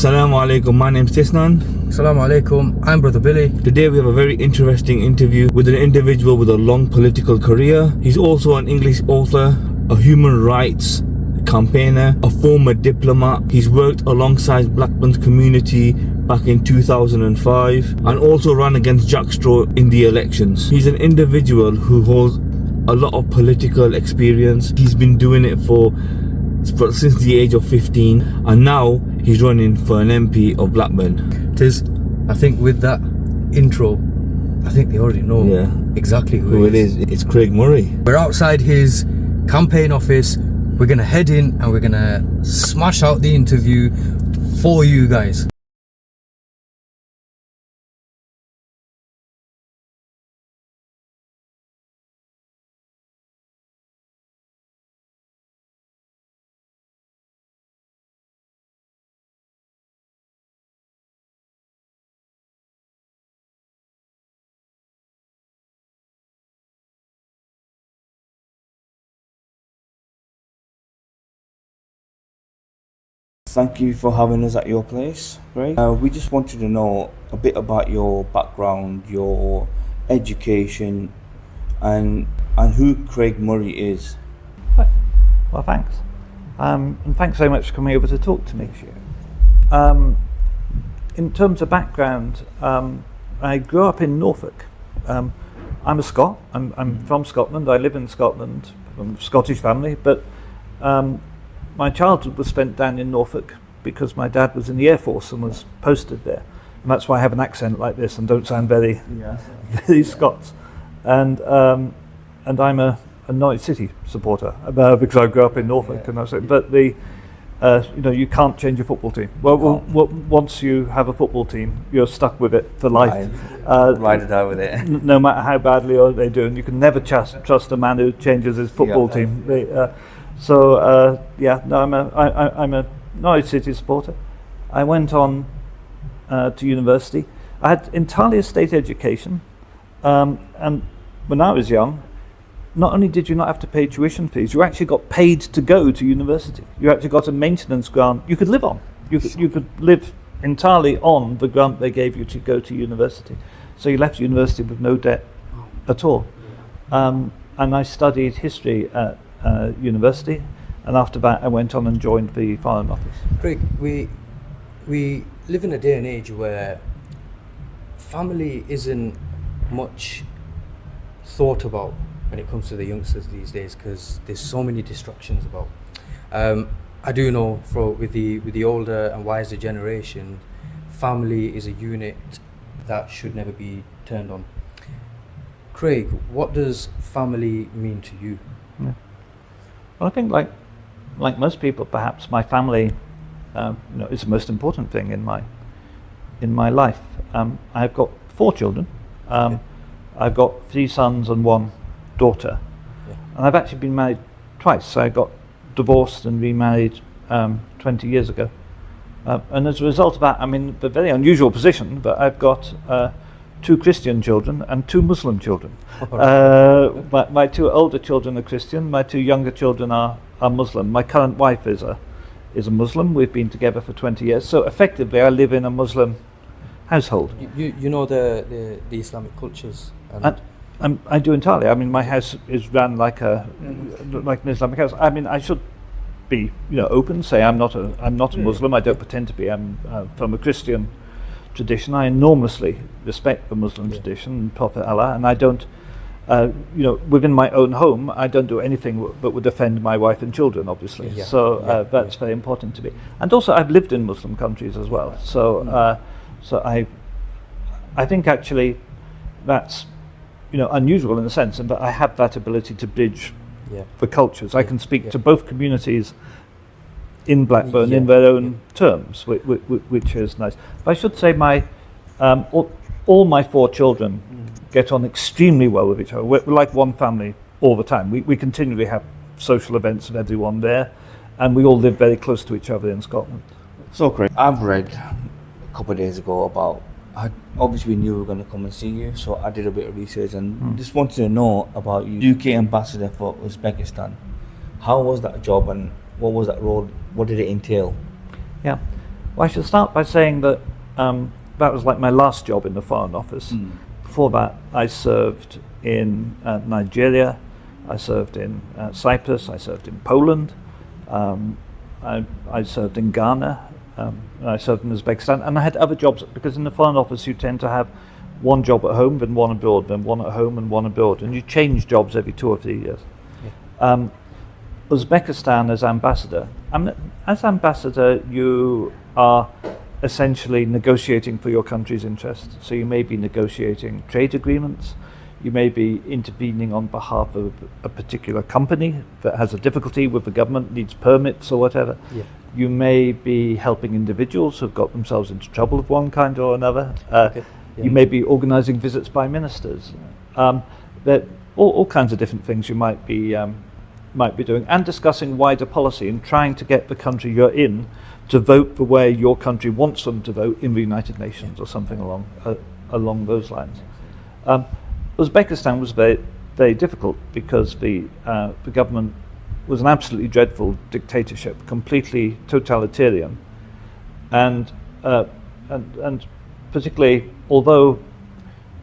Assalamu alaikum, my name's Adnan. Assalamu alaikum, I'm Brother Billy. Today we have a very interesting interview with an individual with a long political career. He's also an English author, a human rights campaigner, a former diplomat. He's worked alongside Blackburn community back in 2005 and also ran against Jack Straw in the elections. He's an individual who holds a lot of political experience. He's been doing it since the age of 15 and now he's running for an MP of Blackburn. I think with that intro, I think they already know exactly who it is. It's Craig Murray. We're outside his campaign office. We're gonna head in and we're gonna smash out the interview for you guys. Thank you for having us at your place, Craig. We just wanted to know a bit about your background, your education, and who Craig Murray is. Well, thanks. And thanks so much for coming over to talk to me. In terms of background, I grew up in Norfolk. I'm a Scot. I'm from Scotland. I live in Scotland. I'm a Scottish family, but my childhood was spent down in Norfolk because my dad was in the Air Force and was posted there. And that's why I have an accent like this and don't sound very Scots. And I'm a Norwich City supporter because I grew up in Norfolk. And but you can't change a football team. Well, once you have a football team, you're stuck with it for life. Ride or die with it. No matter how badly they're doing, you can never trust a man who changes his football team. I'm a Norwich City supporter. I went on to university. I had entirely a state education, and when I was young, not only did you not have to pay tuition fees, you actually got paid to go to university. You actually got a maintenance grant you could live on. You could live entirely on the grant they gave you to go to university. So you left university with no debt at all. And I studied history at university, and after that I went on and joined the Foreign Office. Craig, we live in a day and age where family isn't much thought about when it comes to the youngsters these days because there's so many distractions about. I do know with the older and wiser generation, family is a unit that should never be turned on. Craig, what does family mean to you? Yeah. Well, I think like most people, perhaps my family, is the most important thing in my life. I've got 4 children. I've got 3 sons and 1 daughter, and I've actually been married twice. So I got divorced and remarried 20 years ago, and as a result of that, I'm in a very unusual position. But I've got 2 Christian children and 2 Muslim children. My 2 older children are Christian. My 2 younger children are Muslim. My current wife is a Muslim. We've been together for 20 years. So effectively, I live in a Muslim household. You know the Islamic cultures. I do entirely. I mean, my house is run like an Islamic house. I mean, I should be open. Say I'm not a Muslim. I don't pretend to be. I'm from a Christian tradition. I enormously respect the Muslim tradition and Prophet Allah, and I don't, within my own home, I don't do anything that would offend my wife and children, obviously. That's very important to me. And also, I've lived in Muslim countries as well. So I think actually that's unusual in a sense, and that I have that ability to bridge the cultures. I can speak to both communities in Blackburn in their own terms, which is nice. But I should say all my 4 children get on extremely well with each other. We're like one family all the time. We continually have social events with everyone there, and we all live very close to each other in Scotland. So Craig, I've read a couple of days ago about, obviously we knew we were going to come and see you, so I did a bit of research and just wanted to know about you, UK ambassador for Uzbekistan. How was that job and what was that role? What did it entail? Yeah, Well, I should start by saying that that was like my last job in the Foreign Office. Before that, I served in Nigeria, I served in Cyprus, I served in Poland, I served in Ghana, I served in Uzbekistan, and I had other jobs, because in the Foreign Office you tend to have one job at home, then one abroad, then one at home and one abroad, and you change jobs every 2 or 3 years. Yeah. Uzbekistan as ambassador. As ambassador, you are essentially negotiating for your country's interests. So you may be negotiating trade agreements, you may be intervening on behalf of a particular company that has a difficulty with the government, needs permits or whatever. Yeah. You may be helping individuals who've got themselves into trouble of one kind or another. Yeah. You may be organising visits by ministers. There all kinds of different things you might be doing, and discussing wider policy and trying to get the country you're in to vote the way your country wants them to vote in the United Nations or something along those lines. Uzbekistan was very, very difficult because the government was an absolutely dreadful dictatorship, completely totalitarian, and particularly, although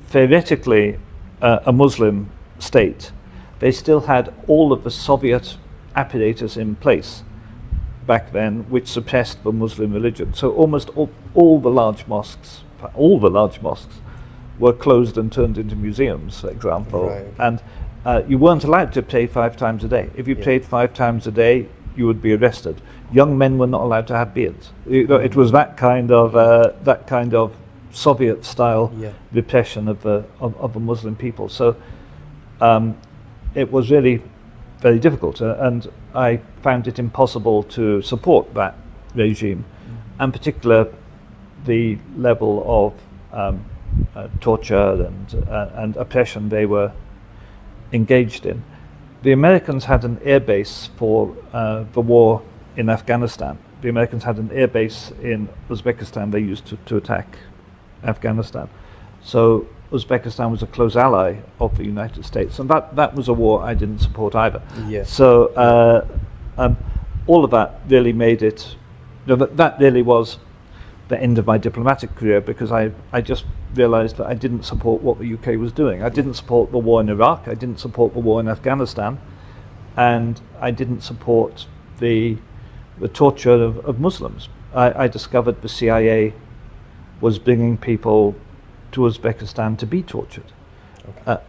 theoretically a Muslim state, they still had all of the Soviet apparatus in place back then, which suppressed the Muslim religion. So almost all the large mosques were closed and turned into museums, for example. Right. And you weren't allowed to pray 5 times a day. If you prayed 5 times a day, you would be arrested. Young men were not allowed to have beards. It was that kind of Soviet-style repression of the Muslim people. So it was really very difficult, and I found it impossible to support that regime, and particularly the level of torture and oppression they were engaged in. The Americans had an air base for the war in Afghanistan. The Americans had an air base in Uzbekistan they used to attack Afghanistan. So Uzbekistan was a close ally of the United States, and that was a war I didn't support either. Yes. So all of that really made it, that really was the end of my diplomatic career, because I just realized that I didn't support what the UK was doing. I didn't support the war in Iraq, I didn't support the war in Afghanistan, and I didn't support the torture of Muslims. I discovered the CIA was bringing people to Uzbekistan to be tortured. Okay.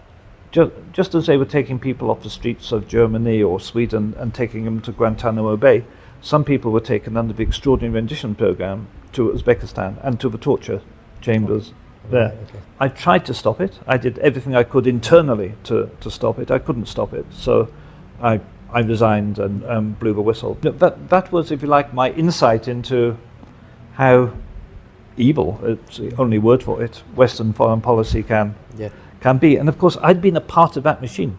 Just as they were taking people off the streets of Germany or Sweden and taking them to Guantanamo Bay, some people were taken under the extraordinary rendition program to Uzbekistan and to the torture chambers there. Right, okay. I tried to stop it. I did everything I could internally to stop it. I couldn't stop it, so I resigned and blew the whistle. That was, if you like, my insight into how evil, it's the only word for it, Western foreign policy can be. And of course, I'd been a part of that machine.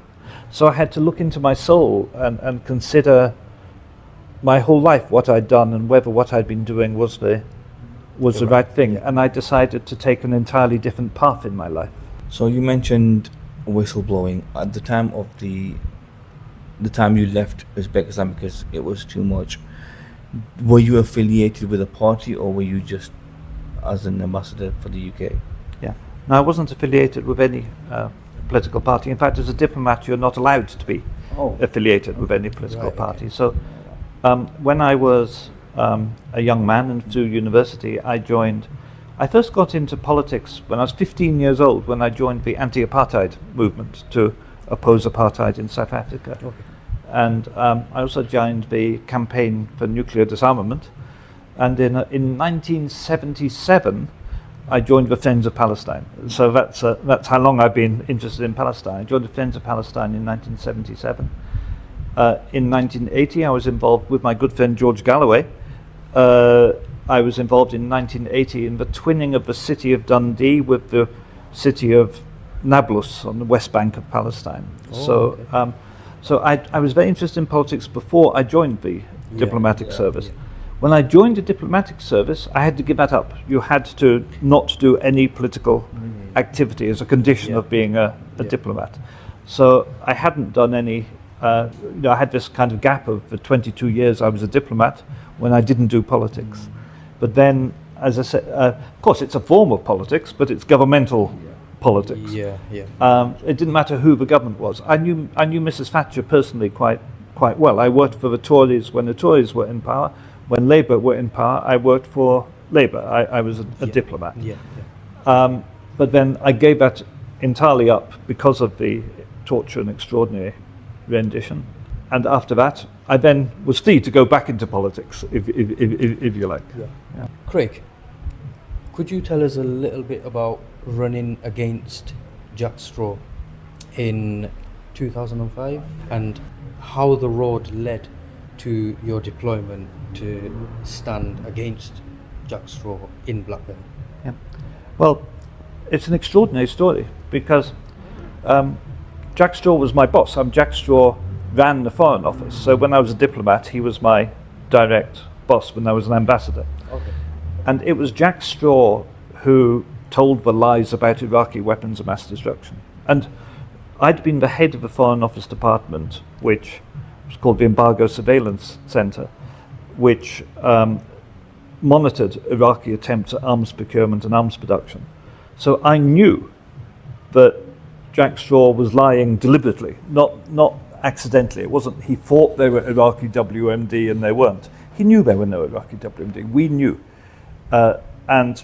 So I had to look into my soul and consider my whole life, what I'd done and whether what I'd been doing was the right thing. And I decided to take an entirely different path in my life. So you mentioned whistleblowing. At the time of the time you left Uzbekistan because it was too much, were you affiliated with a party, or were you just as an ambassador for the UK? Yeah. No, I wasn't affiliated with any political party. In fact, as a diplomat, you're not allowed to be affiliated with any political party. So when I was a young man and through university, I first got into politics when I was 15 years old, when I joined the anti-apartheid movement to oppose apartheid in South Africa. Okay. And I also joined the campaign for nuclear disarmament. And in 1977, I joined the Friends of Palestine. So that's how long I've been interested in Palestine. I joined the Friends of Palestine in 1977. In 1980, I was involved with my good friend George Galloway. I was involved in 1980 in the twinning of the city of Dundee with the city of Nablus on the west bank of Palestine. So I was very interested in politics before I joined the diplomatic service. Yeah. When I joined the diplomatic service, I had to give that up. You had to not do any political activity as a condition of being a diplomat. So I hadn't done any, I had this kind of gap of the 22 years I was a diplomat when I didn't do politics. But then, as I said, of course, it's a form of politics, but it's governmental politics. Yeah. It didn't matter who the government was. I knew Mrs. Thatcher personally quite well. I worked for the Tories when the Tories were in power. When Labour were in power, I worked for Labour. I was a diplomat. But then I gave that entirely up because of the torture and extraordinary rendition. And after that, I then was free to go back into politics, if you like. Yeah. Craig, could you tell us a little bit about running against Jack Straw in 2005 and how the road led to your deployment to stand against Jack Straw in Blackburn? Yeah. Well, it's an extraordinary story because Jack Straw was my boss. Jack Straw ran the Foreign Office. So when I was a diplomat, he was my direct boss when I was an ambassador. Okay. And it was Jack Straw who told the lies about Iraqi weapons of mass destruction. And I'd been the head of the Foreign Office Department, which was called the Embargo Surveillance Center, which monitored Iraqi attempts at arms procurement and arms production. So I knew that Jack Straw was lying deliberately, not accidentally. It wasn't he thought they were Iraqi WMD and they weren't. He knew there were no Iraqi WMD. We knew. And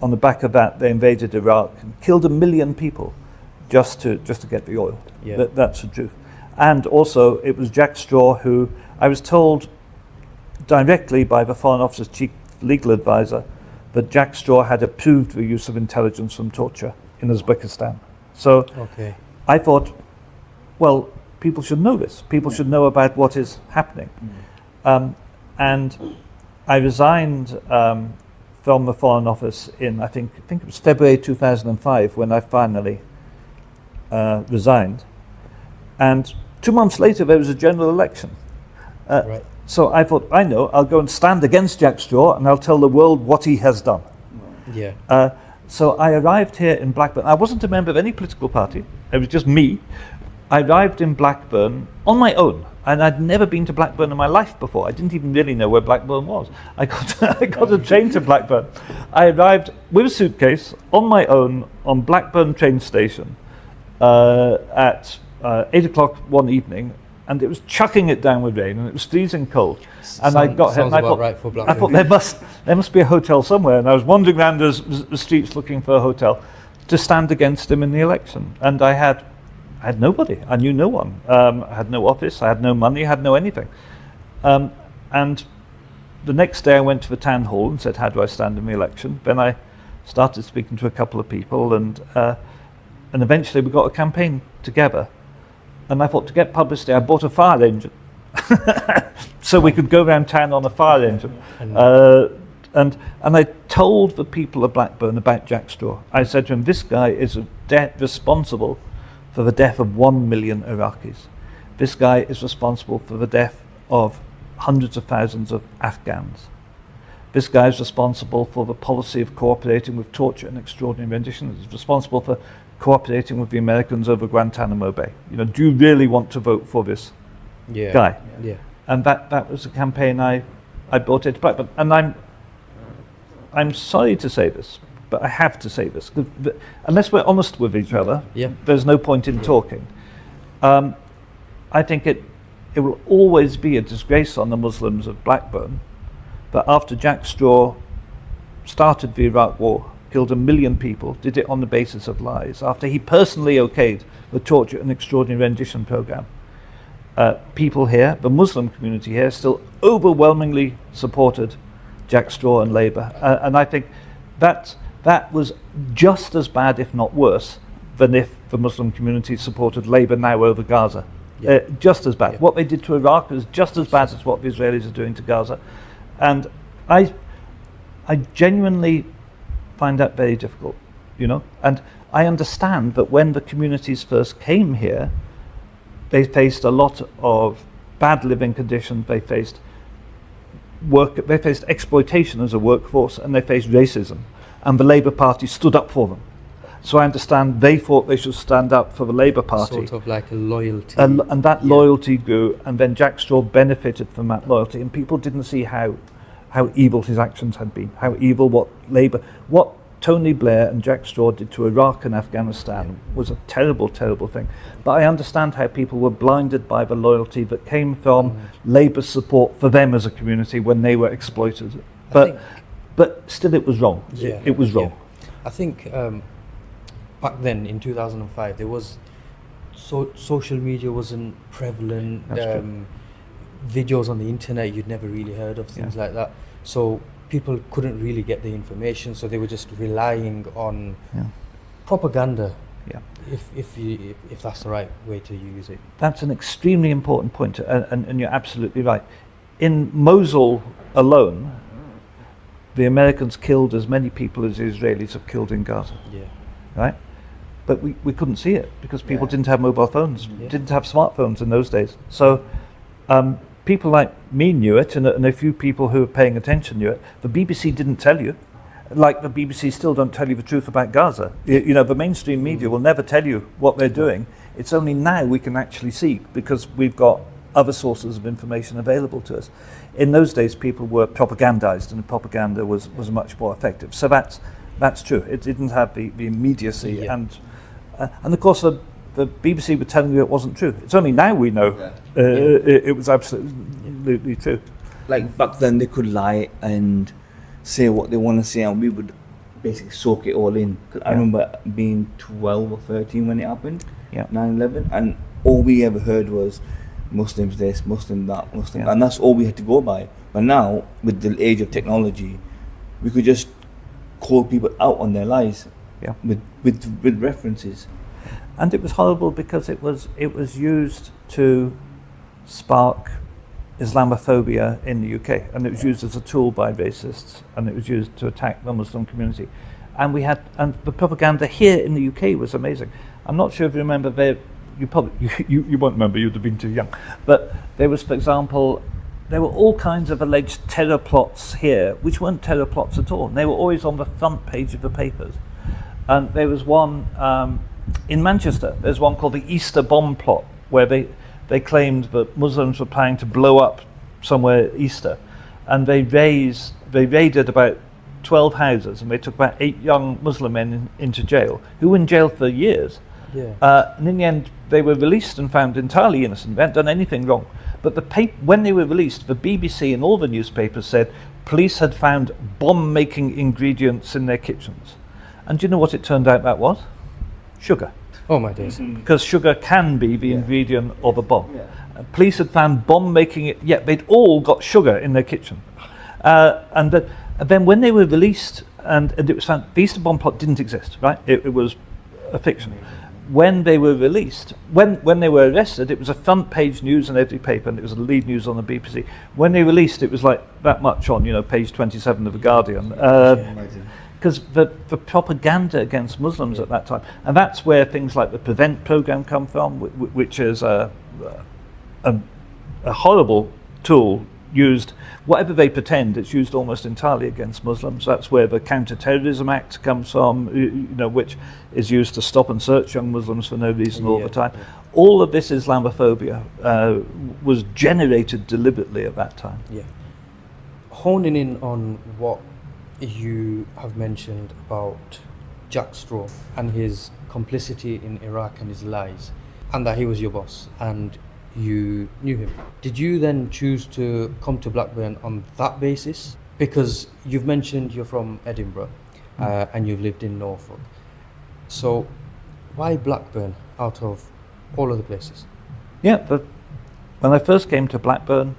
on the back of that, they invaded Iraq and killed 1 million people just to get the oil. Yeah. That's the truth. And also, it was Jack Straw who, I was told directly by the Foreign Office's chief legal advisor, that Jack Straw had approved the use of intelligence from torture in Uzbekistan. So I thought, well, people should know this. People should know about what is happening. And I resigned from the Foreign Office in, I think it was February 2005 when I finally resigned. And 2 months later, there was a general election. Right. So I thought, I'll go and stand against Jack Straw and I'll tell the world what he has done. Yeah. So I arrived here in Blackburn. I wasn't a member of any political party. It was just me. I arrived in Blackburn on my own. And I'd never been to Blackburn in my life before. I didn't even really know where Blackburn was. I got a train to Blackburn. I arrived with a suitcase on my own on Blackburn train station at 8 o'clock one evening, and it was chucking it down with rain, and it was freezing cold. And I got here, and I thought there must be a hotel somewhere. And I was wandering around the streets looking for a hotel to stand against him in the election. And I had nobody. I knew no one. I had no office. I had no money. I had no anything. And the next day I went to the town hall and said, how do I stand in the election? Then I started speaking to a couple of people, and eventually we got a campaign together. And I thought, to get publicity, I bought a fire engine. So we could go around town on a fire engine. And I told the people of Blackburn about Jack Straw. I said to him, this guy is responsible for the death of 1 million Iraqis. This guy is responsible for the death of hundreds of thousands of Afghans. This guy is responsible for the policy of cooperating with torture and extraordinary rendition. He's responsible for cooperating with the Americans over Guantanamo Bay. Do you really want to vote for this guy? Yeah. And that was a campaign I brought into Blackburn. And I'm sorry to say this, but I have to say this. Unless we're honest with each other, there's no point in talking. I think it will always be a disgrace on the Muslims of Blackburn that after Jack Straw started the Iraq War, killed 1 million people, did it on the basis of lies, after he personally okayed the torture and extraordinary rendition program, people here, the Muslim community here, still overwhelmingly supported Jack Straw and Labour. And I think that was just as bad, if not worse, than if the Muslim community supported Labour now over Gaza. Just as bad. What they did to Iraq is just as bad as what the Israelis are doing to Gaza. And I genuinely find that very difficult, And I understand that when the communities first came here, they faced a lot of bad living conditions. They faced exploitation as a workforce, and they faced racism. And the Labour Party stood up for them. So I understand they thought they should stand up for the Labour Party. Sort of like a loyalty. And that loyalty grew, and then Jack Straw benefited from that loyalty, and people didn't see how how evil his actions had been, how evil what Tony Blair and Jack Straw did to Iraq and Afghanistan was a terrible, terrible thing. But I understand how people were blinded by the loyalty that came from Labour's support for them as a community when they were exploited. But still, it was wrong. Yeah, it was wrong. Yeah. I think back then in 2005, there was social media wasn't prevalent. Videos on the internet you'd never really heard of, things like that. So people couldn't really get the information, so they were just relying on propaganda. Yeah. If that's the right way to use it. That's an extremely important point, and you're absolutely right. In Mosul alone, the Americans killed as many people as the Israelis have killed in Gaza. Yeah. Right? But we couldn't see it because people didn't have mobile phones, didn't have smartphones in those days. So people like me knew it, and a few people who were paying attention knew it. The BBC didn't tell you. Like the BBC still don't tell you the truth about Gaza. You know, the mainstream media will never tell you what they're doing. It's only now we can actually see because we've got other sources of information available to us. In those days, people were propagandized, and propaganda was much more effective. So that's true. It didn't have the immediacy, and of course the BBC were telling you it wasn't true. It's only now we know it was absolutely true. Like back then, they could lie and say what they want to say, and we would basically soak it all in. Cause I remember being 12 or 13 when it happened, 9/11, and all we ever heard was Muslims this, Muslim that, Muslim, and that's all we had to go by. But now, with the age of technology, we could just call people out on their lies, with references. And it was horrible because it was used to spark Islamophobia in the UK, and it was used as a tool by racists, and it was used to attack the Muslim community. And the propaganda here in the UK was amazing. I'm not sure if you remember, you won't remember, you'd have been too young, but there was, for example, there were all kinds of alleged terror plots here, which weren't terror plots at all, and they were always on the front page of the papers. And there was one in Manchester, there's one called the Easter bomb plot, where they claimed that Muslims were planning to blow up somewhere Easter, and they raided about 12 houses, and they took about 8 young Muslim men into jail, who were in jail for years. And in the end, they were released and found entirely innocent. They hadn't done anything wrong. But when they were released, the BBC and all the newspapers said police had found bomb-making ingredients in their kitchens. And do you know what it turned out that was? Sugar. Oh my days. Because sugar can be the ingredient of a bomb. Police had found bomb-making, they'd all got sugar in their kitchen. And then when they were released, and it was found, the Easter bomb plot didn't exist, right? It was a fiction. When they were released, when they were arrested, it was a front page news in every paper, and it was a lead news on the BBC. When they released, it was like that much on, page 27 of the Guardian. Because the propaganda against Muslims at that time, and that's where things like the Prevent program come from, which is a horrible tool used, whatever they pretend, it's used almost entirely against Muslims. That's where the Counter-Terrorism Act comes from, which is used to stop and search young Muslims for no reason all the time. All of this Islamophobia was generated deliberately at that time. Honing in on what you have mentioned about Jack Straw and his complicity in Iraq and his lies, and that he was your boss and you knew him. Did you then choose to come to Blackburn on that basis? Because you've mentioned you're from Edinburgh and you've lived in Norfolk. So why Blackburn out of all of the places? But when I first came to Blackburn,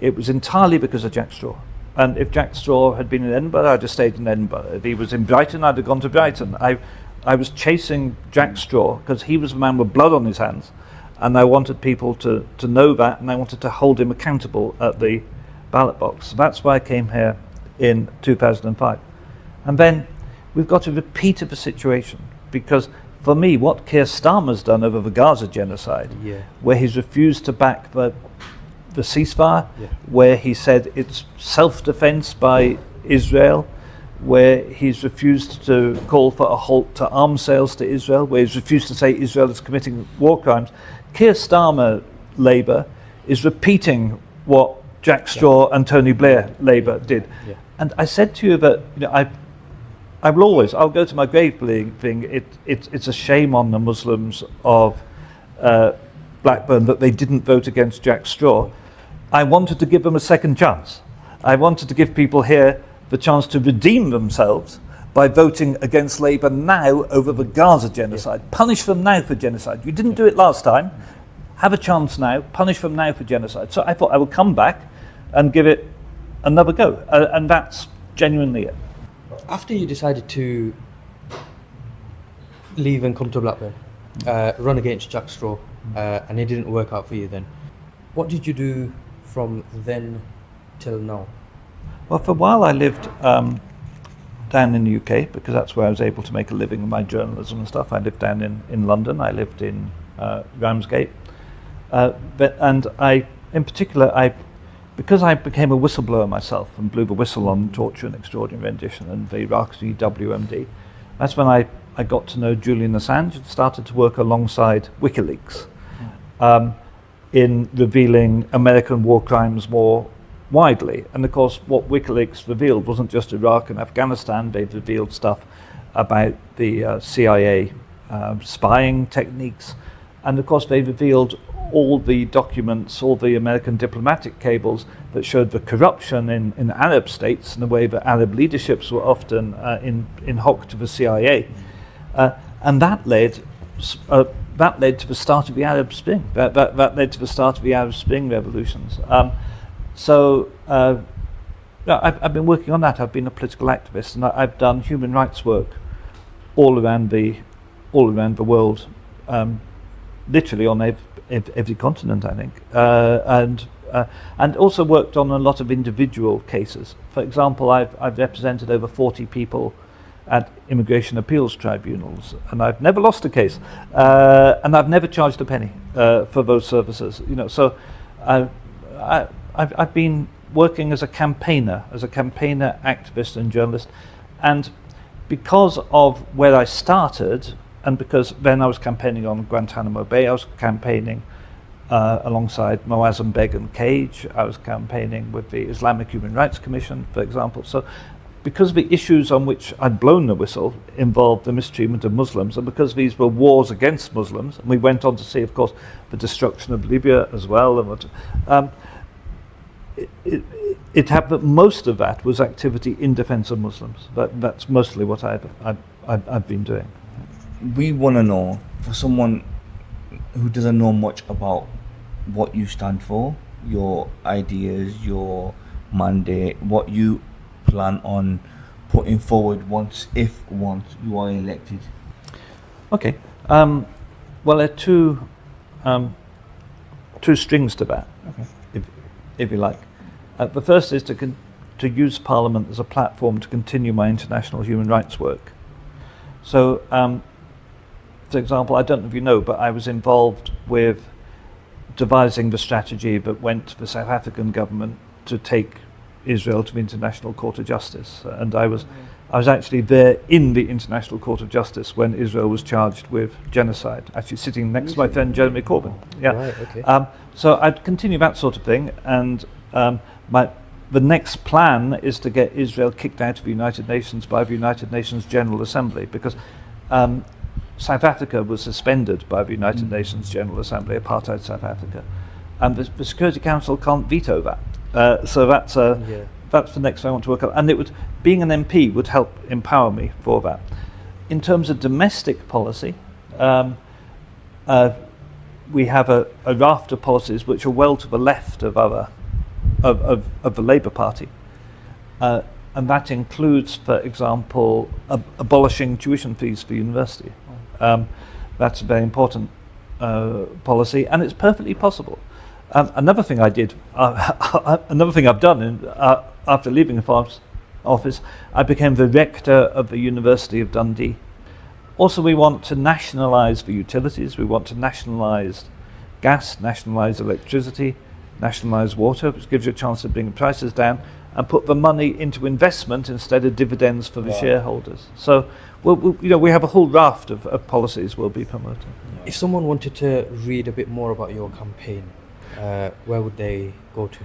it was entirely because of Jack Straw. And if Jack Straw had been in Edinburgh, I'd have stayed in Edinburgh. If he was in Brighton, I'd have gone to Brighton. I was chasing Jack Straw because he was a man with blood on his hands, and I wanted people to know that, and I wanted to hold him accountable at the ballot box. So that's why I came here in 2005. And then we've got a repeat of the situation, because for me, what Keir Starmer's done over the Gaza genocide, where he's refused to back the ceasefire, where he said it's self-defense by Israel, where he's refused to call for a halt to arms sales to Israel, where he's refused to say Israel is committing war crimes. Keir Starmer, Labour, is repeating what Jack Straw and Tony Blair Labour did. Yeah. And I said to you that I'll go to my grave believing it's a shame on the Muslims of Blackburn that they didn't vote against Jack Straw. I wanted to give them a second chance. I wanted to give people here the chance to redeem themselves by voting against Labour now over the Gaza genocide. Yeah. Punish them now for genocide. You didn't do it last time. Have a chance now. Punish them now for genocide. So I thought I would come back and give it another go. And that's genuinely it. After you decided to leave and come to Blackburn, run against Jack Straw, and it didn't work out for you then, what did you do from then till now? Well, for a while I lived down in the UK because that's where I was able to make a living with my journalism and stuff. I lived down in London. I lived in Ramsgate. And I, in particular, because I became a whistleblower myself and blew the whistle on torture and extraordinary rendition and the Iraqi WMD, that's when I got to know Julian Assange and started to work alongside WikiLeaks in revealing American war crimes more widely. And of course, what WikiLeaks revealed wasn't just Iraq and Afghanistan. They revealed stuff about the CIA spying techniques. And of course, they revealed all the documents, all the American diplomatic cables that showed the corruption in Arab states and the way that Arab leaderships were often in hock to the CIA. And that led to the start of the Arab Spring. That led to the start of the Arab Spring revolutions. So I've been working on that. I've been a political activist, and I've done human rights work all around the world, literally on every continent, I think, and also worked on a lot of individual cases. For example, I've represented over 40 people at immigration appeals tribunals, and I've never lost a case, and I've never charged a penny for those services. So I've been working as a campaigner, activist, and journalist, and because of where I started, and because then I was campaigning on Guantanamo Bay, I was campaigning alongside Moazzam Begum Cage, I was campaigning with the Islamic Human Rights Commission, for example. So because the issues on which I'd blown the whistle involved the mistreatment of Muslims, and because these were wars against Muslims, and we went on to see, of course, the destruction of Libya as well, and it happened that most of that was activity in defence of Muslims. That's mostly what I've been doing. We want to know, for someone who doesn't know much about what you stand for, your ideas, your mandate, what you plan on putting forward once you are elected. Okay. Well, there are two strings to that, okay, if you like. The first is to use Parliament as a platform to continue my international human rights work. So, for example, I don't know if you know, but I was involved with devising the strategy that went to the South African government to take Israel to the International Court of Justice, and I was actually there in the International Court of Justice when Israel was charged with genocide, actually sitting next to my friend Jeremy Corbyn. Yeah. Right, okay. So I'd continue that sort of thing, and the next plan is to get Israel kicked out of the United Nations by the United Nations General Assembly, because South Africa was suspended by the United Nations General Assembly, apartheid South Africa, and the Security Council can't veto that. So that's the next thing I want to work on, and being an MP would help empower me for that. In terms of domestic policy, we have a raft of policies which are well to the left of the Labour Party, and that includes, for example, abolishing tuition fees for university. That's a very important policy, and it's perfectly possible. Another thing I did, another thing I've done after leaving the office, I became the rector of the University of Dundee. Also, we want to nationalise the utilities. We want to nationalise gas, nationalise electricity, nationalise water, which gives you a chance to bring the prices down, and put the money into investment instead of dividends for the shareholders. So, we have a whole raft of policies we'll be promoting. If someone wanted to read a bit more about your campaign, where would they go to?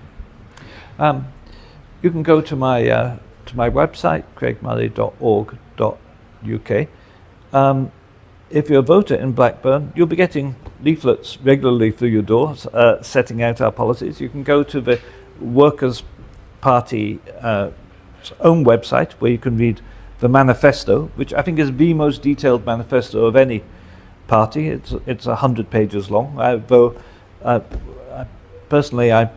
You can go to my website, craigmurray.org.uk. If you're a voter in Blackburn, you'll be getting leaflets regularly through your door setting out our policies. You can go to the Workers' Party own website where you can read the manifesto, which I think is the most detailed manifesto of any party. It's 100 pages long. Personally, I'm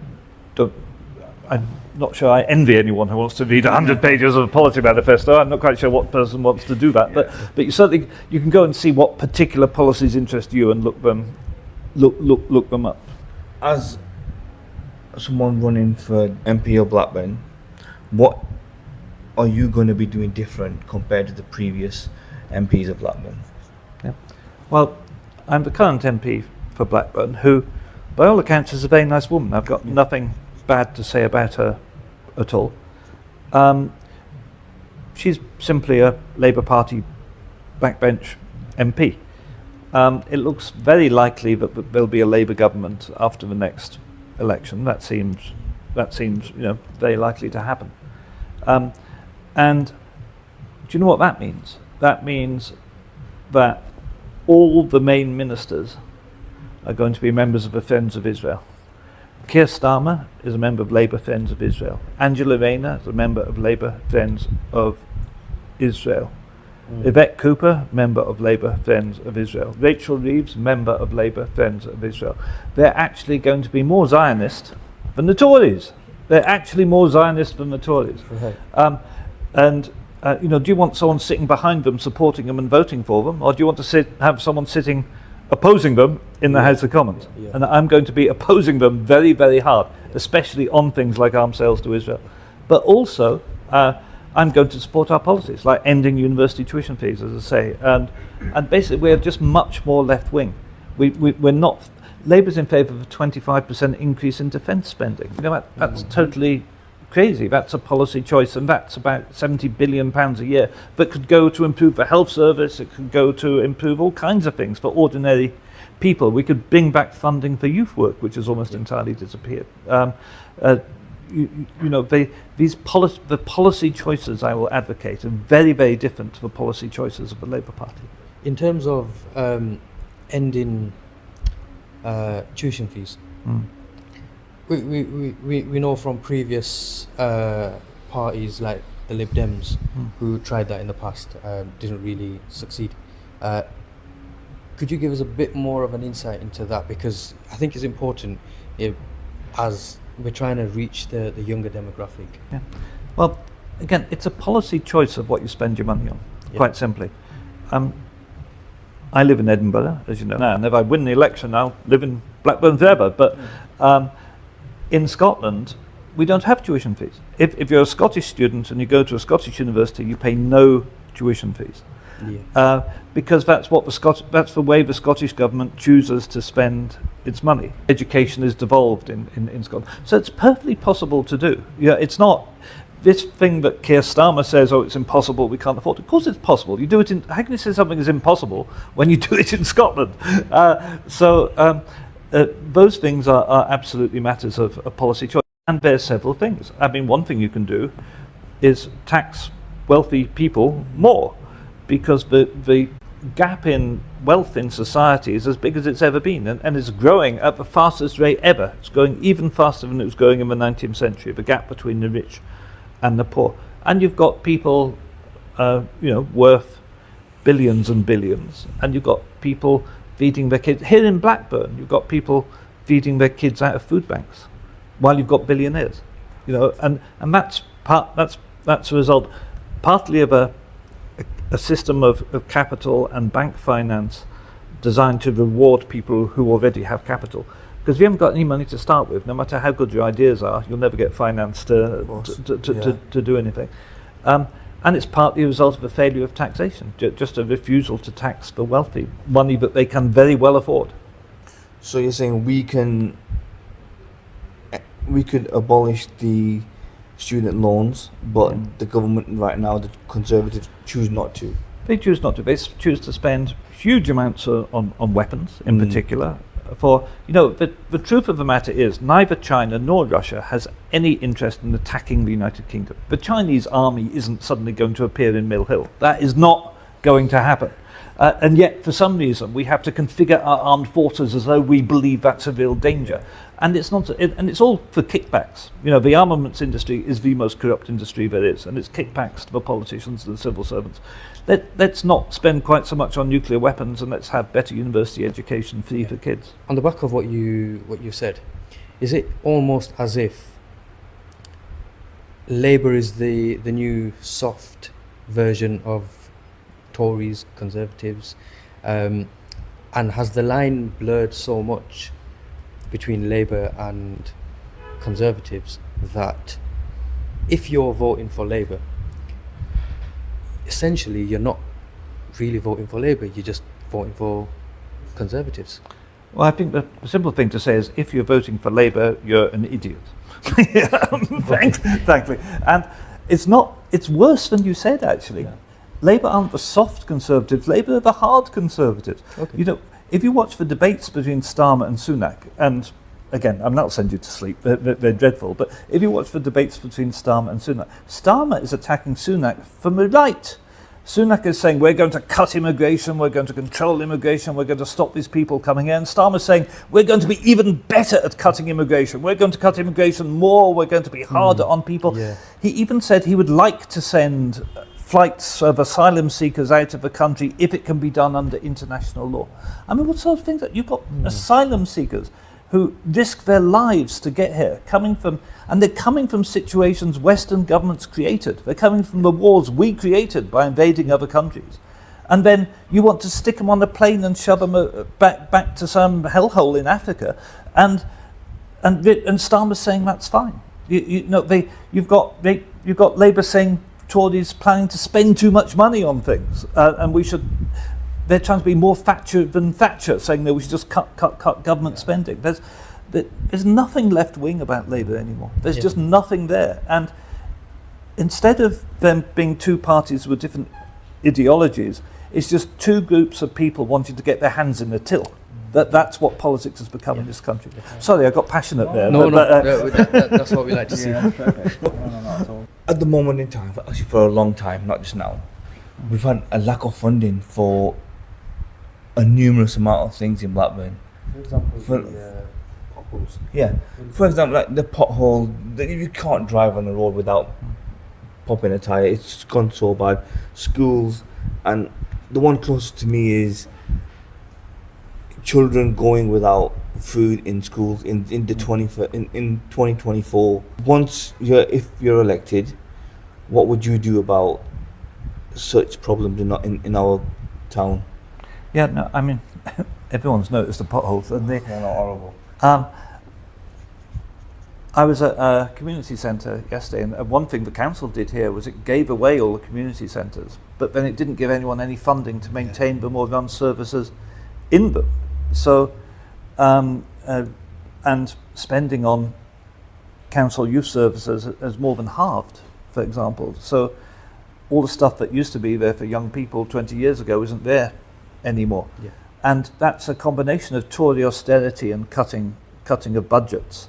not sure I envy anyone who wants to read 100 pages of a policy manifesto. I'm not quite sure what person wants to do that, but you certainly you can go and see what particular policies interest you and look them up. As someone running for MP of Blackburn, what are you going to be doing different compared to the previous MPs of Blackburn? Yeah. Well, I'm the current MP for Blackburn, who, by all accounts, is a very nice woman. I've got nothing bad to say about her at all. She's simply a Labour Party backbench MP. It looks very likely that there'll be a Labour government after the next election. That seems very likely to happen. And do you know what that means? That means that all the main ministers are going to be members of the Friends of Israel. Keir Starmer is a member of Labour Friends of Israel. Angela Rayner is a member of Labour Friends of Israel. Yvette Cooper, member of Labour Friends of Israel. Rachel Reeves, member of Labour Friends of Israel. They're actually going to be more Zionist than the Tories. They're actually more Zionist than the Tories. Right. Do you want someone sitting behind them, supporting them and voting for them, or do you want to have someone sitting opposing them in the House of Commons? Yeah. And I'm going to be opposing them very, very hard, especially on things like arms sales to Israel. But also, I'm going to support our policies, like ending university tuition fees, as I say. And basically, we're just much more left-wing. We're not... Labour's in favour of a 25% increase in defence spending. That's totally crazy. That's a policy choice, and that's about £70 billion a year that could go to improve the health service. It could go to improve all kinds of things for ordinary people. We could bring back funding for youth work, which has almost entirely disappeared. The policy choices I will advocate are very, very different to the policy choices of the Labour Party. In terms of ending tuition fees, we know from previous parties like the Lib Dems who tried that in the past, didn't really succeed. Could you give us a bit more of an insight into that? Because I think it's important as we're trying to reach the younger demographic. Yeah. Well, again, it's a policy choice of what you spend your money on, quite simply. I live in Edinburgh, as you know now, and if I win the election, I'll live in Blackburn forever. But in Scotland, we don't have tuition fees. If you're a Scottish student and you go to a Scottish university, you pay no tuition fees. Because that's the way the Scottish government chooses to spend its money. Education is devolved in Scotland. So it's perfectly possible to do. It's not this thing that Keir Starmer says, it's impossible, we can't afford it. Of course it's possible. You do it how can you say something is impossible when you do it in Scotland? Those things are absolutely matters of policy choice. And there's several things. I mean, one thing you can do is tax wealthy people more, because the gap in wealth in society is as big as it's ever been, and is growing at the fastest rate ever. It's growing even faster than it was growing in the 19th century, the gap between the rich and the poor. And you've got people worth billions and billions, and you've got people feeding their kids. Here in Blackburn, you've got people feeding their kids out of food banks, while you've got billionaires. And that's a result partly of a system of capital and bank finance designed to reward people who already have capital. Because if you haven't got any money to start with, no matter how good your ideas are, you'll never get finance to do anything. And it's partly a result of a failure of taxation, just a refusal to tax the wealthy, money that they can very well afford. So you're saying we could abolish the student loans, but the government right now, the Conservatives, choose not to. They choose not to. They choose to spend huge amounts on weapons, in particular, For, the truth of the matter is neither China nor Russia has any interest in attacking the United Kingdom. The Chinese army isn't suddenly going to appear in Mill Hill. That is not going to happen. And yet, for some reason, we have to configure our armed forces as though we believe that's a real danger. And it's not, and it's all for kickbacks. The armaments industry is the most corrupt industry there is, and it's kickbacks to the politicians and the civil servants. Let's not spend quite so much on nuclear weapons, and let's have better university education free for kids. On the back of what you said, is it almost as if Labour is the new soft version of Tories, Conservatives, and has the line blurred so much between Labour and Conservatives that if you're voting for Labour, essentially you're not really voting for Labour, you're just voting for Conservatives? Well, I think the simple thing to say is if you're voting for Labour, you're an idiot. Thankfully. And it's worse than you said, actually. Yeah. Labour aren't the soft Conservatives, Labour are the hard Conservatives. Okay. If you watch the debates between Starmer and Sunak, and again, I'm not sending you to sleep, they're dreadful, but if you watch the debates between Starmer and Sunak, Starmer is attacking Sunak from the right. Sunak is saying, we're going to cut immigration, we're going to control immigration, we're going to stop these people coming in. Starmer's saying, we're going to be even better at cutting immigration, we're going to cut immigration more, we're going to be harder on people. Yeah. He even said he would like to send flights of asylum seekers out of the country if it can be done under international law. I mean, what sort of things that you've got asylum seekers who risk their lives to get here, and they're coming from situations Western governments created. They're coming from the wars we created by invading other countries. And then you want to stick them on a plane and shove them back to some hellhole in Africa, and Starmer's saying that's fine. You've got Labour saying Tories planning to spend too much money on things, and we should. They're trying to be more Thatcher than Thatcher, saying that we should just cut government spending. There's nothing left-wing about Labour anymore. There's just nothing there. And instead of them being two parties with different ideologies, it's just two groups of people wanting to get their hands in the till. That's what politics has become in this country. Sorry, I got passionate there. That's what we like to see. No, at the moment in time, actually for a long time, not just now, we've had a lack of funding for a numerous amount of things in Blackburn. For example, the potholes. Yeah. For example, like the pothole, you can't drive on the road without popping a tyre. It's gone so bad. Schools, and the one closest to me is children going without food in schools in 2024. If you're elected, what would you do about such problems in our town? Yeah, no, I mean, everyone's noticed the potholes, and they're not horrible. I was at a community centre yesterday, and one thing the council did here was it gave away all the community centres, but then it didn't give anyone any funding to maintain them or run services in them. So, and spending on council youth services has more than halved, for example. So all the stuff that used to be there for young people 20 years ago isn't there anymore. Yeah. And that's a combination of Tory austerity and cutting of budgets.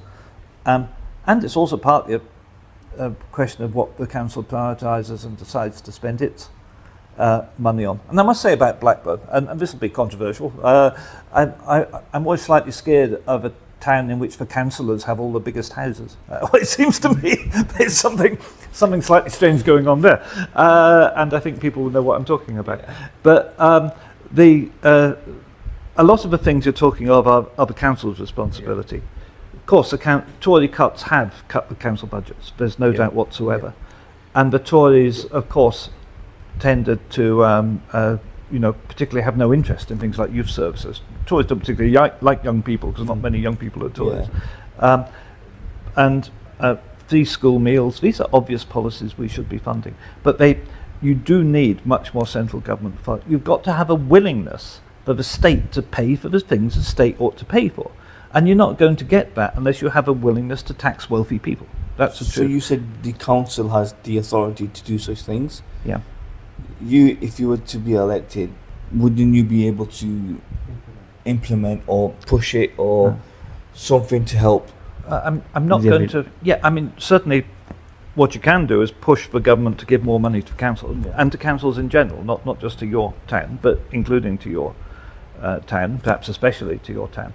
And it's also partly a question of what the council prioritises and decides to spend its money on. And I must say about Blackburn, and this will be controversial, I'm always slightly scared of a town in which the councillors have all the biggest houses. It seems to me there's something slightly strange going on there, and I think people will know what I'm talking about. But a lot of the things you're talking of are the council's responsibility. Of course, the Tory cuts have cut the council budgets. There's no doubt whatsoever, and the Tories, of course, tended to particularly have no interest in things like youth services. Tories don't particularly like young people because not many young people are Tories. And free school meals, these are obvious policies we should be funding. But you do need much more central government funding. You've got to have a willingness for the state to pay for the things the state ought to pay for. And you're not going to get that unless you have a willingness to tax wealthy people. That's the truth. So you said the council has the authority to do such things? Yeah. If you were to be elected, wouldn't you be able to implement or push it or something to help? I'm not going to. Yeah, I mean, certainly, what you can do is push the government to give more money to councils and to councils in general, not just to your town, but including to your town, perhaps especially to your town.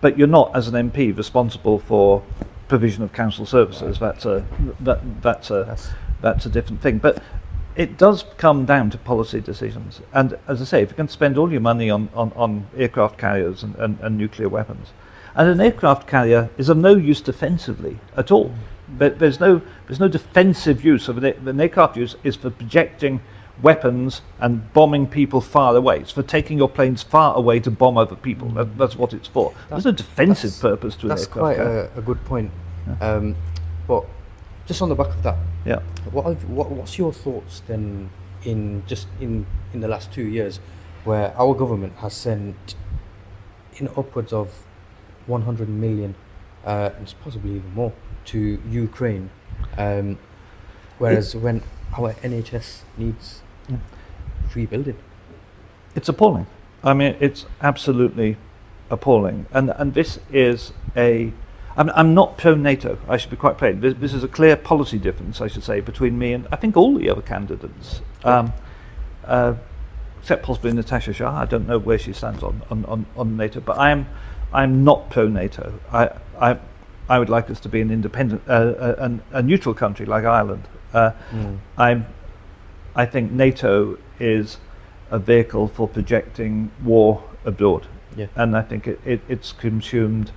But you're not, as an MP, responsible for provision of council services. That's a different thing. But it does come down to policy decisions. And as I say, if you can spend all your money on aircraft carriers and nuclear weapons, and an aircraft carrier is of no use defensively at all. But there's no defensive use of an aircraft. Use is for projecting weapons and bombing people far away. It's for taking your planes far away to bomb other people. That's what it's for. There's no defensive purpose to an aircraft carrier. That's quite a good point. But just on the back of that, what's your thoughts then in the last 2 years, where our government has sent in upwards of 100 million, and possibly even more, to Ukraine, whereas when our NHS needs rebuilding? It's appalling. I mean, it's absolutely appalling. And this is I'm not pro-NATO, I should be quite plain. This is a clear policy difference, I should say, between me and I think all the other candidates, except possibly Natasha Shah. I don't know where she stands on NATO, but I'm not pro-NATO. I would like us to be an independent, a neutral country like Ireland. I think NATO is a vehicle for projecting war abroad, and I think it's consumed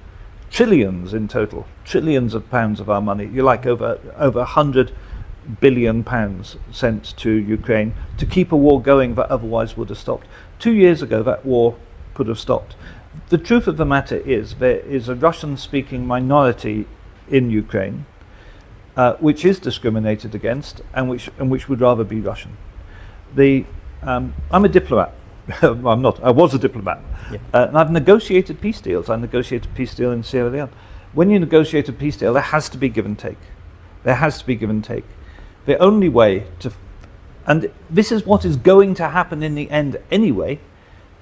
trillions in total, trillions of pounds of our money. You're like over 100 billion pounds sent to Ukraine to keep a war going that otherwise would have stopped. 2 years ago, that war could have stopped. The truth of the matter is there is a Russian-speaking minority in Ukraine which is discriminated against and which would rather be Russian. I'm a diplomat. Well, I'm not. I was a diplomat. And I've negotiated peace deals. I negotiated a peace deal in Sierra Leone. When you negotiate a peace deal, there has to be give and take. There has to be give and take. The only way and this is what is going to happen in the end anyway,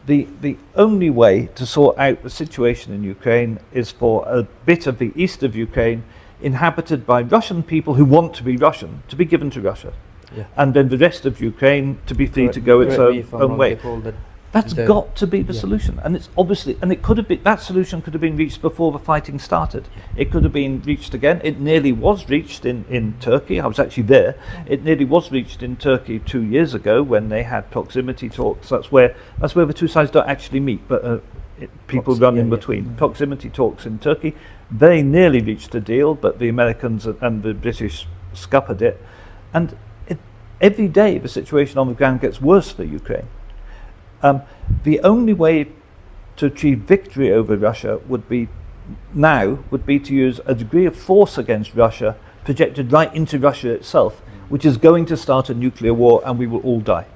the only way to sort out the situation in Ukraine is for a bit of the east of Ukraine inhabited by Russian people who want to be Russian to be given to Russia. And then the rest of Ukraine to be free to go its own way. That's got to be the solution, and it's obviously, and it could have been, that solution could have been reached before the fighting started. It could have been reached again. It nearly was reached in Turkey. I was actually there. It nearly was reached in Turkey 2 years ago when they had proximity talks. That's where the two sides don't actually meet, but people run in between. Proximity talks in Turkey. They nearly reached a deal, but the Americans and the British scuppered it, and every day the situation on the ground gets worse for Ukraine. The only way to achieve victory over Russia would be to use a degree of force against Russia projected right into Russia itself, which is going to start a nuclear war and we will all die.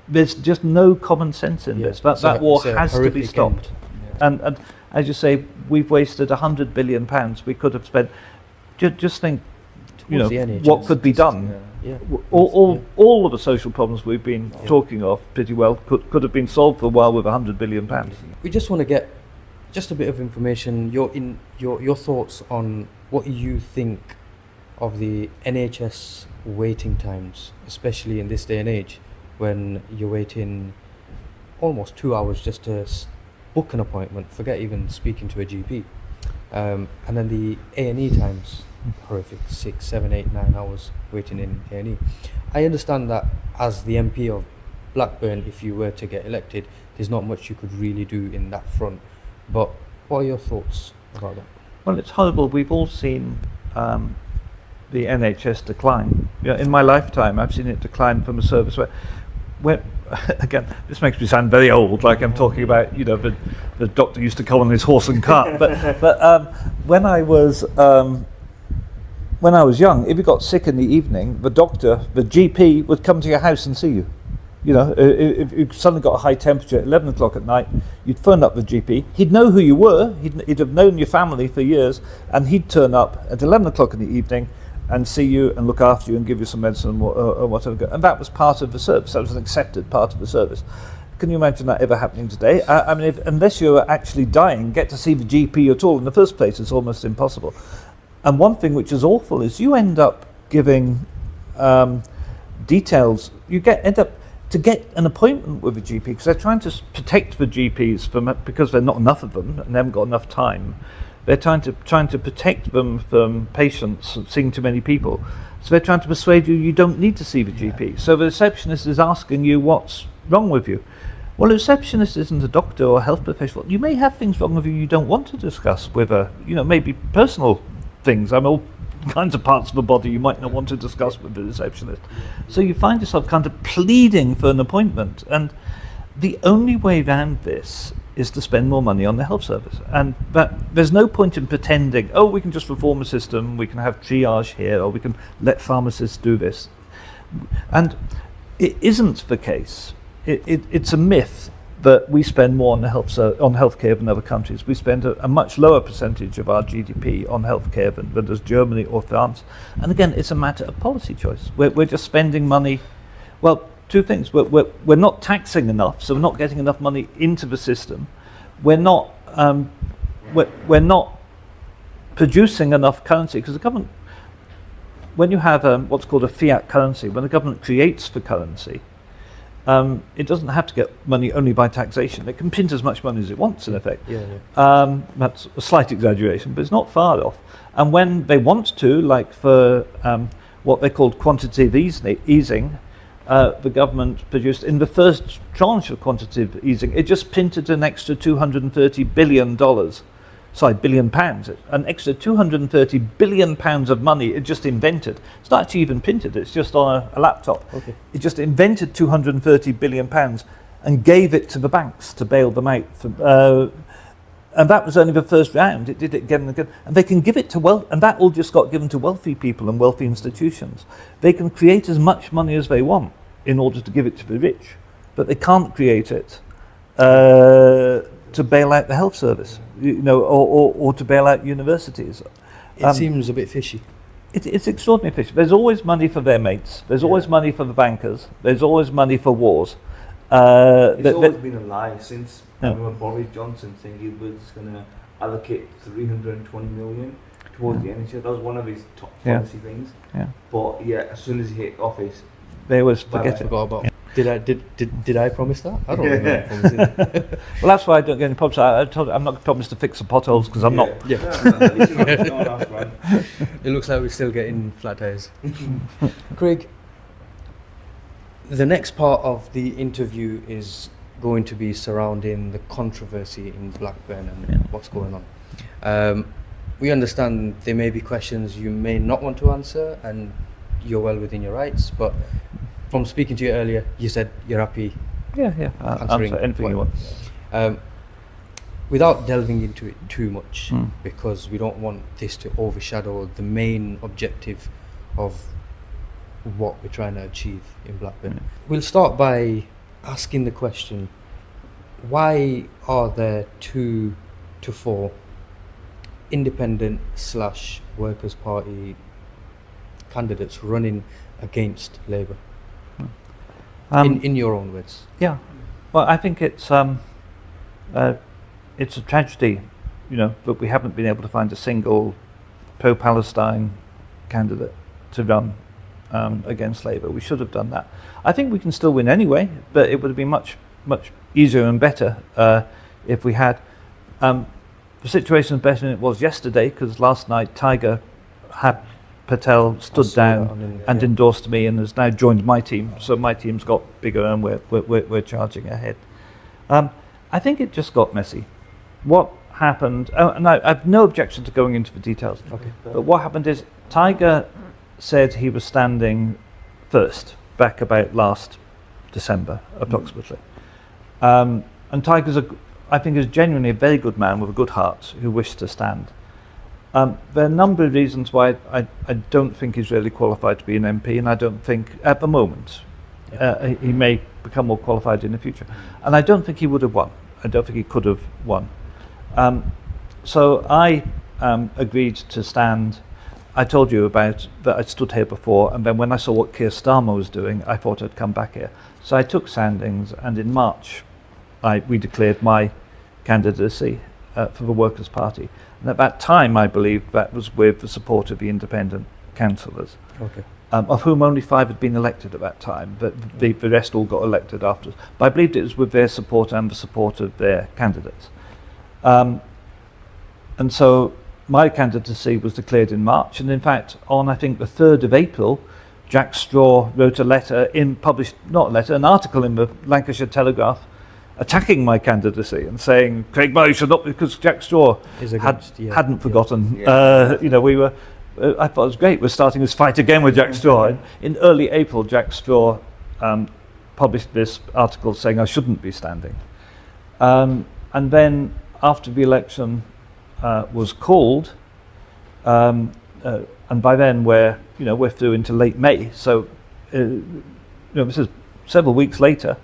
There's just no common sense in this. That war has to be stopped. And as you say, we've wasted £100 billion. We could have spent, just think, what could be done. All of the social problems we've been talking of pretty well could have been solved for a while with £100 billion. We just want to get just a bit of information, your thoughts on what you think of the NHS waiting times, especially in this day and age when you're waiting almost 2 hours just to book an appointment, forget even speaking to a GP. And then the A&E times, horrific, 6, 7, 8, 9 hours waiting in A&E. I understand that as the MP of Blackburn, if you were to get elected, there's not much you could really do in that front. But what are your thoughts about that? Well, it's horrible. We've all seen the NHS decline. In my lifetime, I've seen it decline from a service where again, this makes me sound very old, like I'm talking about, the doctor used to come on his horse and cart. But when I was young, if you got sick in the evening, the GP would come to your house and see you. If you suddenly got a high temperature at 11 o'clock at night, you'd phone up the GP. He'd know who you were. He'd have known your family for years, and he'd turn up at 11 o'clock in the evening and see you and look after you and give you some medicine or whatever. And that was part of the service. That was an accepted part of the service. Can you imagine that ever happening today? I mean, unless you're actually dying, get to see the GP at all in the first place, it's almost impossible. And one thing which is awful is you end up giving details. You end up to get an appointment with a GP, because they're trying to protect the GPs because there's not enough of them and they haven't got enough time. They're trying to protect them from patients seeing too many people. So they're trying to persuade you don't need to see the GP. So the receptionist is asking you what's wrong with you. Well, a receptionist isn't a doctor or a health professional. You may have things wrong with you don't want to discuss with maybe personal things. All kinds of parts of the body you might not want to discuss with the receptionist. So you find yourself kind of pleading for an appointment. And the only way around this is to spend more money on the health service. And there's no point in pretending, we can just reform the system, we can have triage here, or we can let pharmacists do this. And it isn't the case. It's a myth that we spend more on healthcare than other countries. We spend a much lower percentage of our GDP on healthcare than does Germany or France. And again, it's a matter of policy choice. We're just spending money. Well, two things. We're not taxing enough, so we're not getting enough money into the system. We're not producing enough currency, because the government, when you have what's called a fiat currency, when the government creates the currency, it doesn't have to get money only by taxation. It can print as much money as it wants, in effect. That's a slight exaggeration, but it's not far off. And when they want to, like for what they called quantitative easing, the government produced, in the first tranche of quantitative easing, it just printed an extra $230 billion. Billion pounds. An extra £230 billion of money it just invented. It's not actually even printed, it's just on a laptop. Okay. It just invented £230 billion and gave it to the banks to bail them out. And that was only the first round. It did it again and again. And they can give it to and that all just got given to wealthy people and wealthy institutions. They can create as much money as they want in order to give it to the rich, but they can't create it to bail out the health service, or to bail out universities. It seems a bit fishy. It's extraordinarily fishy. There's always money for their mates. There's always money for the bankers. There's always money for wars. It's always been a lie since I remember Boris Johnson saying he was going to allocate 320 million towards the NHS. That was one of his top policy things. Yeah. But as soon as he hit office, they always forget it. Forgot about it. Did I promise that? I don't remember promising that. Well, that's why I don't get any problems. I told you, I'm not promised to fix the potholes because I'm not. Yeah. It looks like we're still getting flat tires. Craig, the next part of the interview is going to be surrounding the controversy in Blackburn and what's going on. We understand there may be questions you may not want to answer, and you're well within your rights, but from speaking to you earlier, you said you're happy answering anything you want. Without delving into it too much, because we don't want this to overshadow the main objective of what we're trying to achieve in Blackburn. We'll start by asking the question, why are there 2 to 4 independent / Workers' Party candidates running against Labour? In your own words. Yeah. Well, I think it's a tragedy, that we haven't been able to find a single pro-Palestine candidate to run against Labour. We should have done that. I think we can still win anyway, but it would have been much, much easier and better if we had. The situation is better than it was yesterday, because last night Tiger Patel stood down and endorsed me and has now joined my team. So my team's got bigger and we're charging ahead. I think it just got messy. What happened, and I have no objection to going into the details, but what happened is Tiger said he was standing first, back about last December, approximately. And Tiger's, I think, is genuinely a very good man with a good heart who wished to stand. There are a number of reasons why I don't think he's really qualified to be an MP, and I don't think, at the moment, he may become more qualified in the future. And I don't think he would have won. I don't think he could have won. So I agreed to stand. I told you about that I stood here before, and then when I saw what Keir Starmer was doing, I thought I'd come back here. So I took standings, and in March we declared my candidacy for the Workers' Party. And at that time, I believe that was with the support of the independent councillors, Okay. of whom only 5 had been elected at that time. The rest all got elected afterwards. But I believed it was with their support and the support of their candidates. And so my candidacy was declared in March, and in fact, on I think the 3rd of April, Jack Straw wrote a letter an article in the Lancashire Telegraph attacking my candidacy and saying, Craig Murray should not, because Jack Straw hadn't forgotten. We were, I thought it was great, we're starting this fight again with Jack Straw. In early April, Jack Straw published this article saying I shouldn't be standing. And then after the election was called, and by then we're through into late May, so this is several weeks later.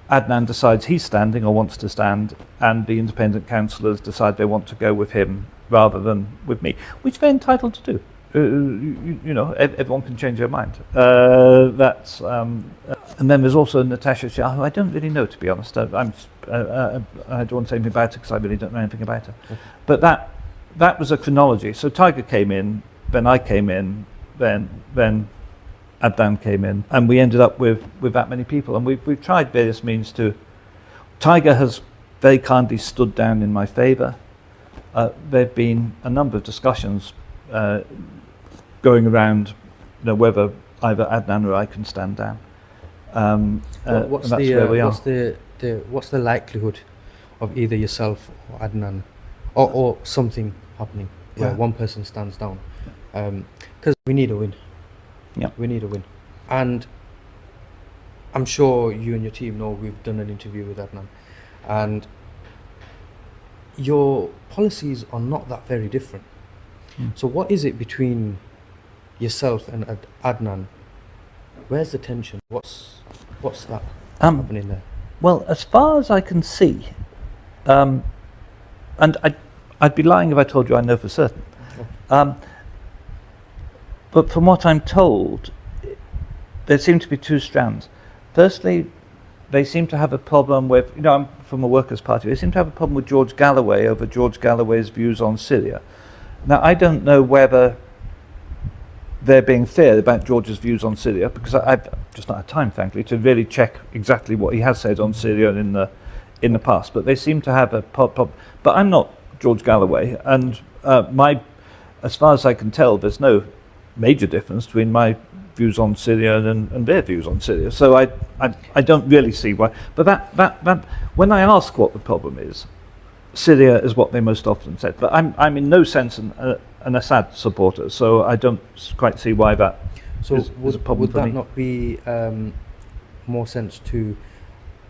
Adnan decides he's standing or wants to stand, and the independent councillors decide they want to go with him rather than with me, which they're entitled to do. Everyone can change their mind. And then there's also Natasha Shah, who I don't really know, to be honest. I don't want to say anything about her because I really don't know anything about her. Okay. But that was a chronology. So Tiger came in, then I came in, then Adnan came in, and we ended up with that many people. And we've tried various means to. Tiger has very kindly stood down in my favour. There have been a number of discussions going around, whether either Adnan or I can stand down. What's the likelihood of either yourself or Adnan, or something happening where one person stands down? Because we need a win. Yeah, we need a win, and I'm sure you and your team know we've done an interview with Adnan, and your policies are not that very different. So what is it between yourself and Adnan? Where's the tension? What's that happening there? Well, as far as I can see, and I'd be lying if I told you I know for certain. But from what I'm told, there seem to be 2 strands. Firstly, they seem to have a problem with, I'm from a Workers' Party, they seem to have a problem with George Galloway over George Galloway's views on Syria. Now, I don't know whether they're being fair about George's views on Syria, because I've just not had time, frankly, to really check exactly what he has said on Syria in the past. But they seem to have a problem. But I'm not George Galloway, and as far as I can tell, there's no major difference between my views on Syria and their views on Syria. So I don't really see why. But that when I ask what the problem is, Syria is what they most often said. But I'm in no sense an Assad supporter, so I don't quite see why that is a problem for me. Would that not be more sense to?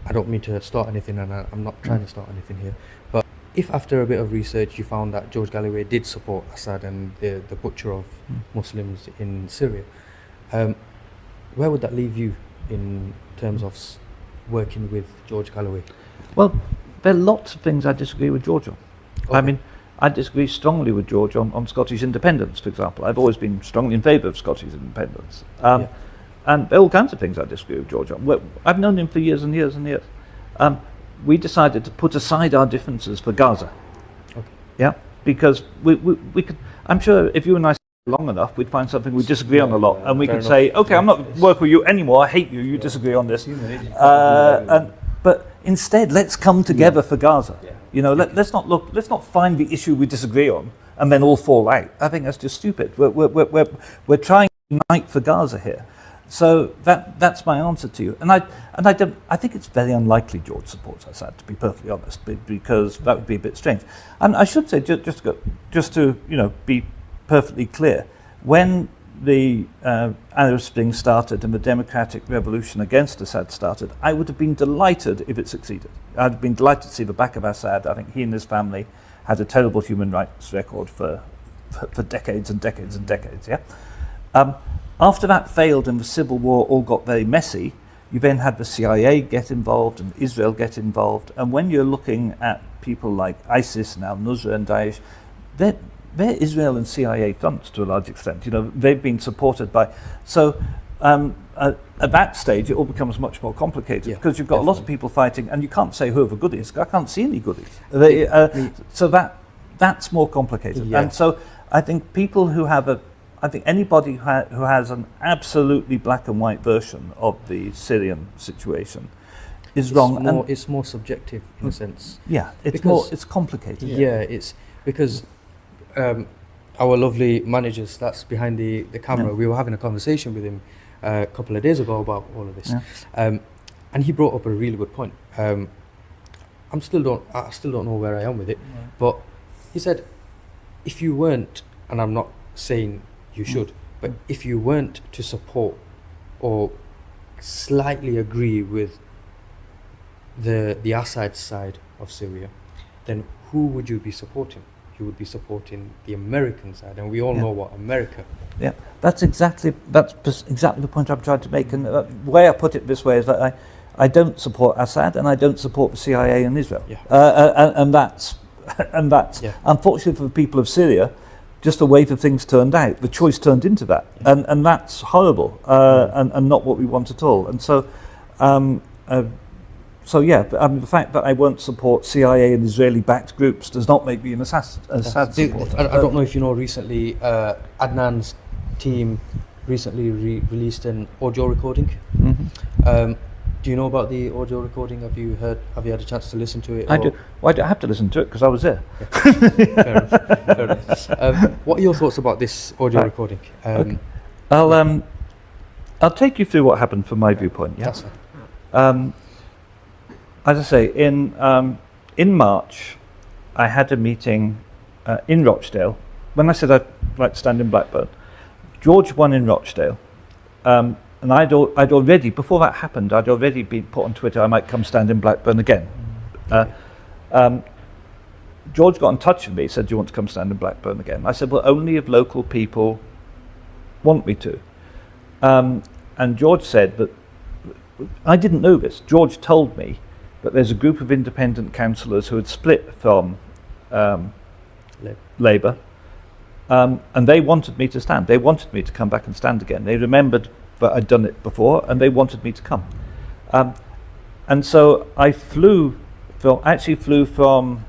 I don't mean to start anything, and I'm not trying to start anything here. But if after a bit of research you found that George Galloway did support Assad and the butcher of Muslims in Syria, where would that leave you in terms of working with George Galloway? Well, there are lots of things I disagree with George on. Okay. I mean, I disagree strongly with George on Scottish independence, for example. I've always been strongly in favour of Scottish independence. And there are all kinds of things I disagree with George on. I've known him for years and years and years. We decided to put aside our differences for Gaza. Okay. Yeah, because we could. I'm sure if you and I stayed long enough, we'd find something we disagree on a lot, and we could say, okay, I'm not work with you anymore. I hate you. You disagree on this. But instead, let's come together for Gaza. Let's not find the issue we disagree on and then all fall out. I think that's just stupid. We're trying to unite for Gaza here. So that's my answer to you. And I think it's very unlikely George supports Assad, to be perfectly honest, because that would be a bit strange. And I should say, just to be perfectly clear, when the Arab Spring started and the democratic revolution against Assad started, I would have been delighted if it succeeded. I'd have been delighted to see the back of Assad. I think he and his family had a terrible human rights record for decades and decades and decades. Yeah. After that failed and the civil war all got very messy, you then had the CIA get involved and Israel get involved. And when you're looking at people like ISIS and al-Nusra and Daesh, they're Israel and CIA fronts to a large extent. They've been supported by. So at that stage, it all becomes much more complicated because you've got a lot of people fighting, and you can't say who are the goodies. I can't see any goodies. So that's more complicated. And so I think people who have I think anybody who has an absolutely black and white version of the Syrian situation is wrong. It's more subjective in a sense. Yeah, it's complicated. Yeah, it's because our lovely managers that's behind the camera, we were having a conversation with him a couple of days ago about all of this, and he brought up a really good point. I still don't know where I am with it, but he said, if you weren't, and I'm not saying you should, but if you weren't to support or slightly agree with the Assad side of Syria, then who would you be supporting? You would be supporting the American side, and we all know what America. Yeah, that's exactly the point I'm trying to make. And the way I put it this way is that I don't support Assad, and I don't support the CIA in Israel. And that's unfortunately for the people of Syria, just the way the things turned out. The choice turned into that, and that's horrible, and not what we want at all. And so. The fact that I won't support CIA and Israeli-backed groups does not make me an Assad supporter. I don't know if you know, recently Adnan's team recently released an audio recording. Do you know about the audio recording? Have you had a chance to listen to it? I do. Well, I don't have to listen to it because I was there. Fair enough. What are your thoughts about this audio recording? Okay. I'll take you through what happened from my viewpoint. Yeah. That's fine. As I say, in March, I had a meeting in Rochdale. When I said I'd like to stand in Blackburn, George won in Rochdale, and I'd already, before that happened, I'd already been put on Twitter, I might come stand in Blackburn again. George got in touch with me, said, do you want to come stand in Blackburn again? I said, well, only if local people want me to. And George said that, I didn't know this, George told me that there's a group of independent councillors who had split from Labour, and they wanted me to stand. They wanted me to come back and stand again. They remembered that I'd done it before, and they wanted me to come. And so I flew from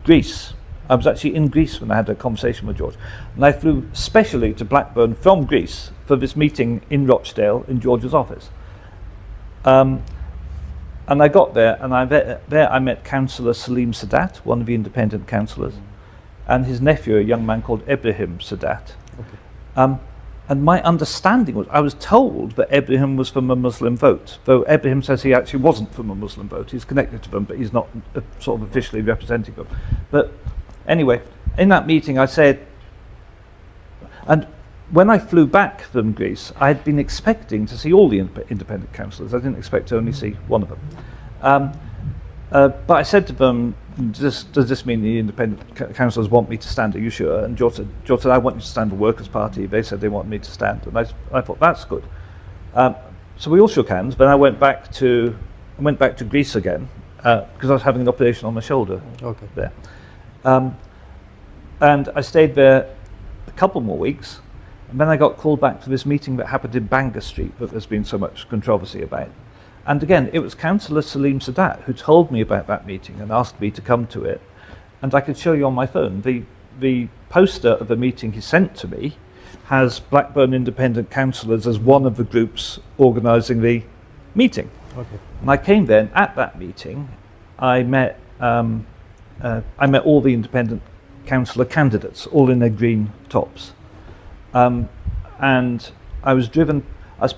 Greece. I was actually in Greece when I had a conversation with George, and I flew specially to Blackburn from Greece for this meeting in Rochdale in George's office. And I got there, and I met Councillor Salim Sadat, one of the independent councillors, and his nephew, a young man called Ibrahim Sadat. Okay. And my understanding was, I was told that Ibrahim was from a Muslim vote, though Ibrahim says he actually wasn't from a Muslim vote. He's connected to them, but he's not sort of officially representing them. But anyway, in that meeting I said, and when I flew back from Greece, I had been expecting to see all the independent councillors. I didn't expect to only see one of them. But I said to them, does this mean the independent councillors want me to stand? Are you sure? And George said, I want you to stand for Workers' Party. They said they want me to stand. And I thought, that's good. So we all shook hands. Then I went back to Greece again, because I was having an operation on my shoulder there. And I stayed there a couple more weeks. And then I got called back to this meeting that happened in Bangor Street that there's been so much controversy about. And again, it was Councillor Salim Sadat who told me about that meeting and asked me to come to it. And I could show you on my phone. The poster of the meeting he sent to me has Blackburn independent councillors as one of the groups organising the meeting. Okay. And I came there, and at that meeting, I met all the independent councillor candidates, all in their green tops. And I was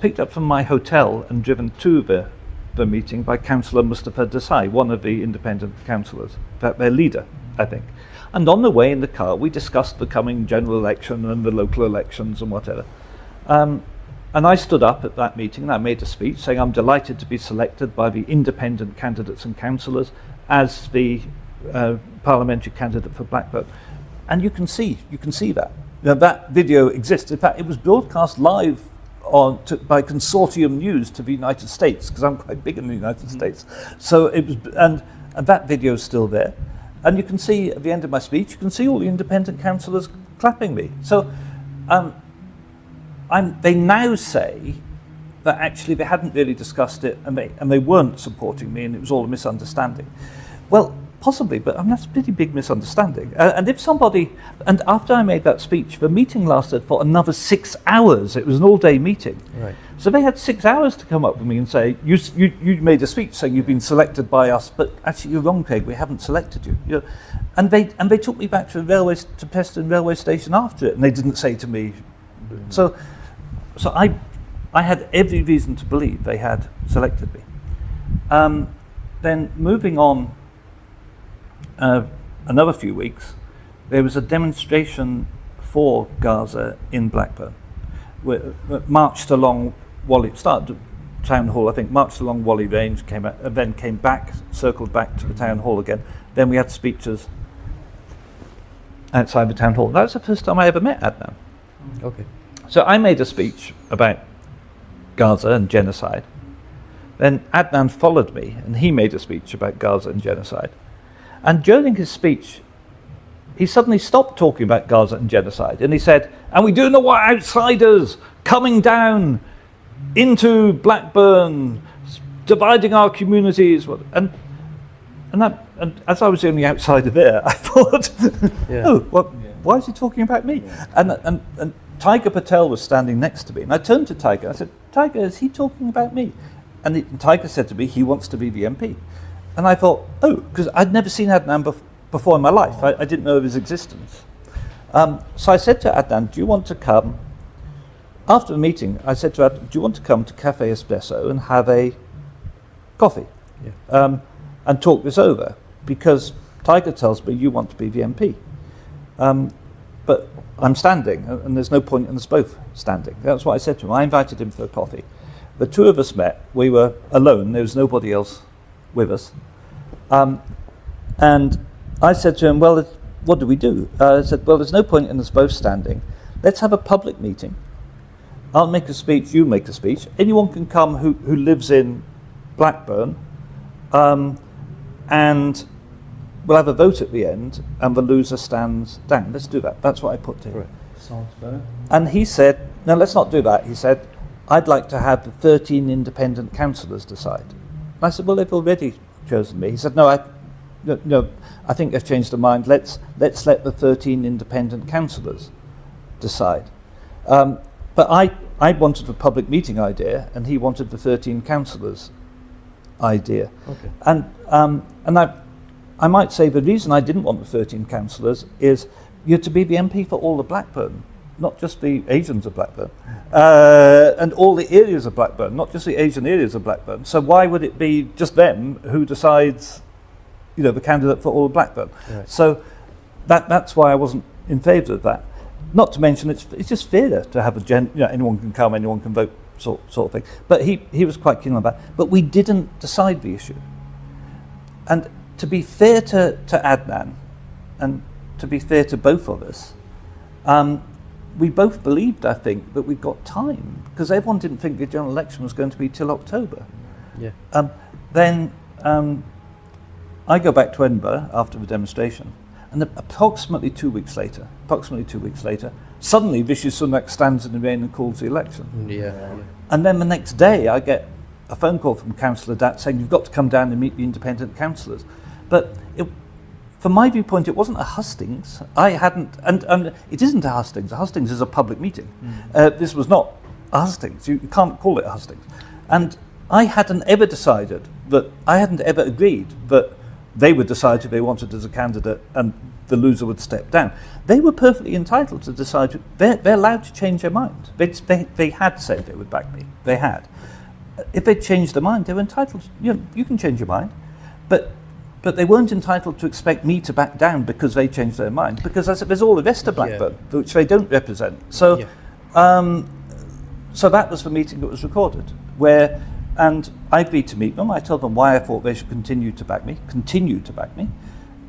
picked up from my hotel and driven to the meeting by Councillor Mustafa Desai, one of the independent councillors, their leader, I think. And on the way in the car, we discussed the coming general election and the local elections and whatever. And I stood up at that meeting and I made a speech saying I'm delighted to be selected by the independent candidates and councillors as the parliamentary candidate for Blackburn. And you can see that. Now, that video exists. In fact, it was broadcast live by Consortium News to the United States, because I'm quite big in the United States. So it was, and that video is still there. And you can see at the end of my speech, you can see all the independent councillors clapping me. So they now say that actually they hadn't really discussed it, and they weren't supporting me, and it was all a misunderstanding. Well, possibly, but that's a pretty big misunderstanding. And if somebody, and after I made that speech, the meeting lasted for another 6 hours. It was an all-day meeting. Right. So they had 6 hours to come up with me and say, you made a speech saying you've been selected by us, but actually you're wrong, Craig, we haven't selected you. You know, and they took me back to Preston railway station after it, and they didn't say to me. So I had every reason to believe they had selected me. Then moving on another few weeks, there was a demonstration for Gaza in Blackburn. We marched along Whalley, started at Town Hall, I think, marched along Whalley Range, then came back, circled back to the Town Hall again. Then we had speeches outside the Town Hall. That was the first time I ever met Adnan. Okay. So I made a speech about Gaza and genocide. Then Adnan followed me, and he made a speech about Gaza and genocide. And during his speech, he suddenly stopped talking about Gaza and genocide, and he said, and we do not want outsiders coming down into Blackburn, dividing our communities. And as I was the only outsider there, I thought, why is he talking about me? Yeah. And Tiger Patel was standing next to me, and I turned to Tiger. I said, Tiger, is he talking about me? And Tiger said to me, he wants to be the MP. And I thought, because I'd never seen Adnan before in my life. I didn't know of his existence. So I said to Adnan, do you want to come? After the meeting, I said to Adnan, do you want to come to Cafe Espresso and have a coffee? Yeah. And talk this over? Because Tiger tells me you want to be the MP. But I'm standing, and there's no point in us both standing. That's what I said to him. I invited him for a coffee. The two of us met. We were alone. There was nobody else with us. And I said to him, well, what do we do? I said, well, there's no point in us both standing. Let's have a public meeting. I'll make a speech, you make a speech. Anyone can come who lives in Blackburn, and we'll have a vote at the end, and the loser stands down. Let's do that. That's what I put to him. Right. Sounds better. And he said, no, let's not do that. He said, I'd like to have the 13 independent councillors decide. And I said, well, they've already chosen me. He said, no, I think they've changed their mind. Let's let the 13 independent councillors decide. But I wanted the public meeting idea, and he wanted the 13 councillors idea. Okay. And I might say the reason I didn't want the 13 councillors is you're to be the MP for all of Blackburn, not just the Asians of Blackburn, and all the areas of Blackburn, not just the Asian areas of Blackburn. So why would it be just them who decides, the candidate for all of Blackburn? Right. So that's why I wasn't in favour of that. Not to mention it's just fairer to have anyone can come, anyone can vote sort of thing. But he was quite keen on that. But we didn't decide the issue. And to be fair to Adnan, and to be fair to both of us, we both believed, I think, that we'd got time, because everyone didn't think the general election was going to be till October. Yeah. Then I go back to Edinburgh after the demonstration, and approximately 2 weeks later, suddenly Rishi Sunak stands in the rain and calls the election. Yeah. And then the next day I get a phone call from Councillor Datt saying, you've got to come down and meet the independent councillors. But from my viewpoint, it wasn't a hustings. I hadn't, and it isn't a hustings. A hustings is a public meeting. This was not a hustings. You can't call it a hustings. And I hadn't ever agreed that they would decide who they wanted as a candidate and the loser would step down. They were perfectly entitled to decide. They're allowed to change their mind. They had said they would back me. They had. If they changed their mind, they were entitled. You can change your mind, but they weren't entitled to expect me to back down because they changed their mind. Because I said there's all the rest of Blackburn, which they don't represent. So, so that was the meeting that was recorded, and I agreed to meet them. I told them why I thought they should continue to back me.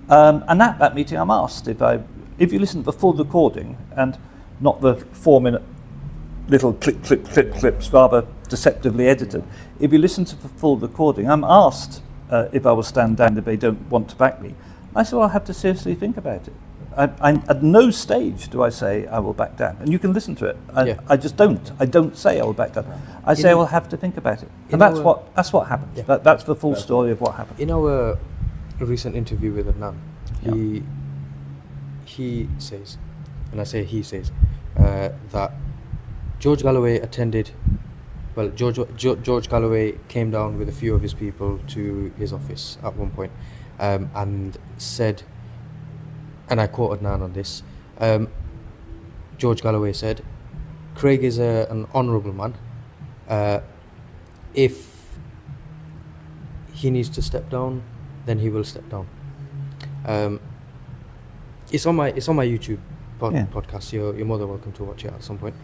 And at that meeting, I'm asked if you listen to the full recording and not the 4-minute little clips, rather deceptively edited. If you listen to the full recording, I'm asked if I will stand down if they don't want to back me. I said, well, I'll have to seriously think about it. At no stage do I say I will back down, and you can listen to it. I just don't. I don't say I will back down. I say I will have to think about it, and that's what happened. Yeah. That's the full story of what happened. In our recent interview with Adnan, he says, and I say he says, that George Galloway attended. Well, George Galloway came down with a few of his people to his office at one point, and said, and I quote Adnan on this, George Galloway said, Craig is an honourable man. If he needs to step down, then he will step down. It's on my YouTube podcast. You're more than welcome to watch it at some point.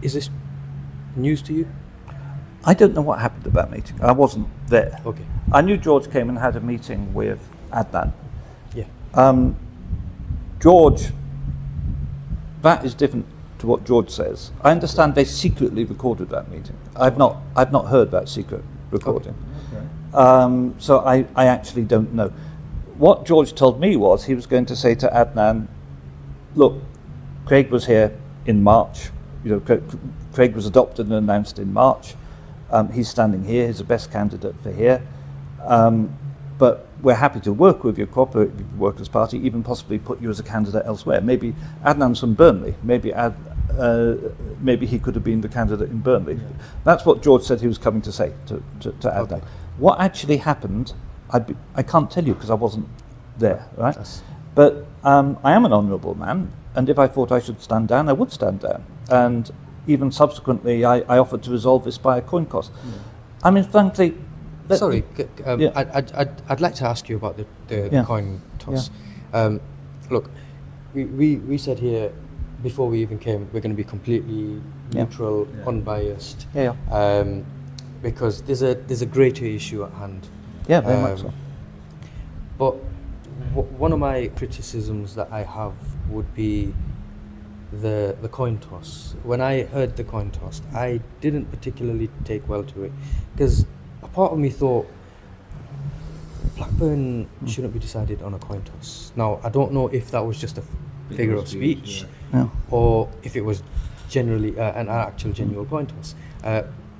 Is this news to you? I don't know what happened at that meeting. I wasn't there. Okay. I knew George came and had a meeting with Adnan. Yeah. George, that is different to what George says. I understand they secretly recorded that meeting. I've not heard that secret recording. Okay. So I actually don't know. What George told me was he was going to say to Adnan, look, Craig was here in March. Craig was adopted and announced in March. He's standing here. He's the best candidate for here. But we're happy to work with you, cooperate with the Workers' Party, even possibly put you as a candidate elsewhere. Maybe Adnan's from Burnley. Maybe he could have been the candidate in Burnley. Yeah. That's what George said he was coming to say to Adnan. Okay. What actually happened, I can't tell you because I wasn't there, right? But I am an honourable man, and if I thought I should stand down, I would stand down. And even subsequently, I offered to resolve this by a coin toss. Yeah. I mean, frankly... Sorry, I'd like to ask you about the coin toss. Yeah. Look, we said here, before we even came, we're going to be completely neutral, unbiased. Because there's a greater issue at hand. Yeah, very much so. But one of my criticisms that I have would be the coin toss. When I heard the coin toss, I didn't particularly take well to it, because a part of me thought Blackburn shouldn't be decided on a coin toss. Now, I don't know if that was just a figure of speech, or if it was generally an actual genuine coin toss.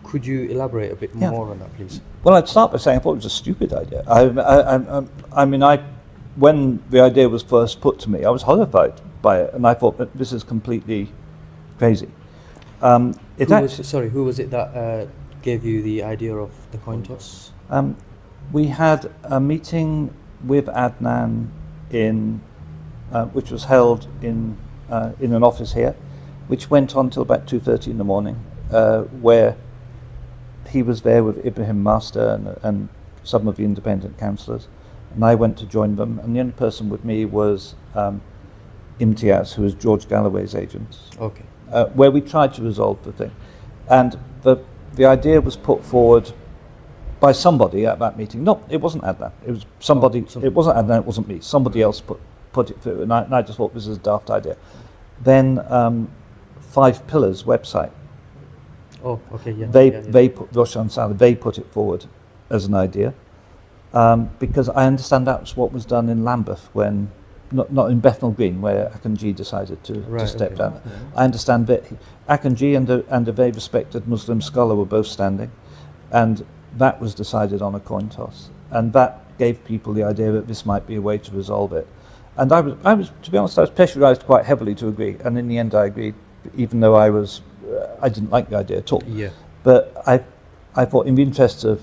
Could you elaborate a bit more on that, please? Well, I'd start by saying I thought it was a stupid idea. When the idea was first put to me, I was horrified by it, and I thought that this is completely crazy. Who was it that gave you the idea of the coin toss? We had a meeting with Adnan which was held in an office here, which went on till about 2:30 in the morning, where he was there with Ibrahim Master and some of the independent councillors, and I went to join them, and the only person with me was Imtiaz, who was George Galloway's agent. Okay. Where we tried to resolve the thing, and the idea was put forward by somebody at that meeting. No, it wasn't Adnan. It was somebody. It wasn't Adnan. It wasn't me. Somebody else put it through, and I just thought this is a daft idea. Then 5 Pillars website. Oh, okay, yeah. They put Roshan Saleh. They put it forward as an idea, because I understand that's what was done in Lambeth when. Not in Bethnal Green, where Akanji decided to step down. Yeah. I understand that Akanji and a very respected Muslim scholar were both standing, and that was decided on a coin toss. And that gave people the idea that this might be a way to resolve it. And I was, to be honest, I was pressurised quite heavily to agree. And in the end, I agreed, even though I didn't like the idea at all. Yeah. But I thought, in the interests of,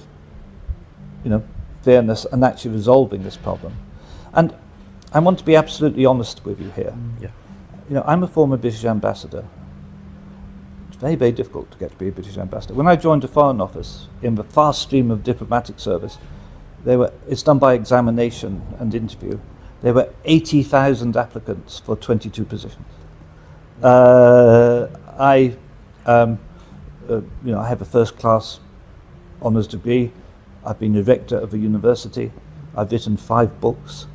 fairness and actually resolving this problem, and I want to be absolutely honest with you here. Yeah. I'm a former British ambassador. It's very, very difficult to get to be a British ambassador. When I joined the Foreign Office, in the fast stream of diplomatic service, it's done by examination and interview. There were 80,000 applicants for 22 positions. I have a first-class honours degree. I've been a rector of a university. I've written 5 books.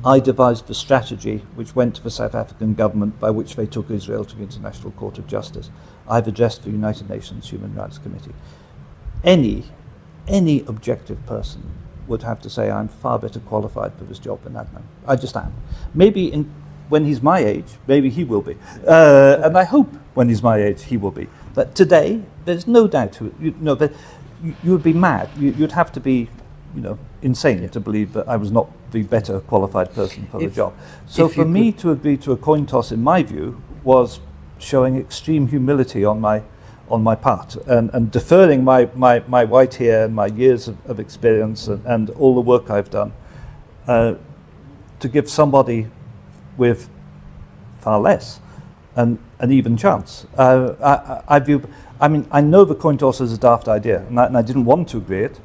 I devised the strategy which went to the South African government by which they took Israel to the International Court of Justice. I've addressed the United Nations Human Rights Committee. Any objective person would have to say I'm far better qualified for this job than Adnan. I just am. Maybe when he's my age, maybe he will be. And I hope when he's my age, he will be. But today, there's no doubt to it. You would be mad. You'd have to be, insane to believe that I was not the better qualified person for the job. So for me to agree to a coin toss, in my view, was showing extreme humility on my part and deferring my white hair and my years of experience and all the work I've done to give somebody with far less an even chance. I know the coin toss is a daft idea, and I didn't want to agree it,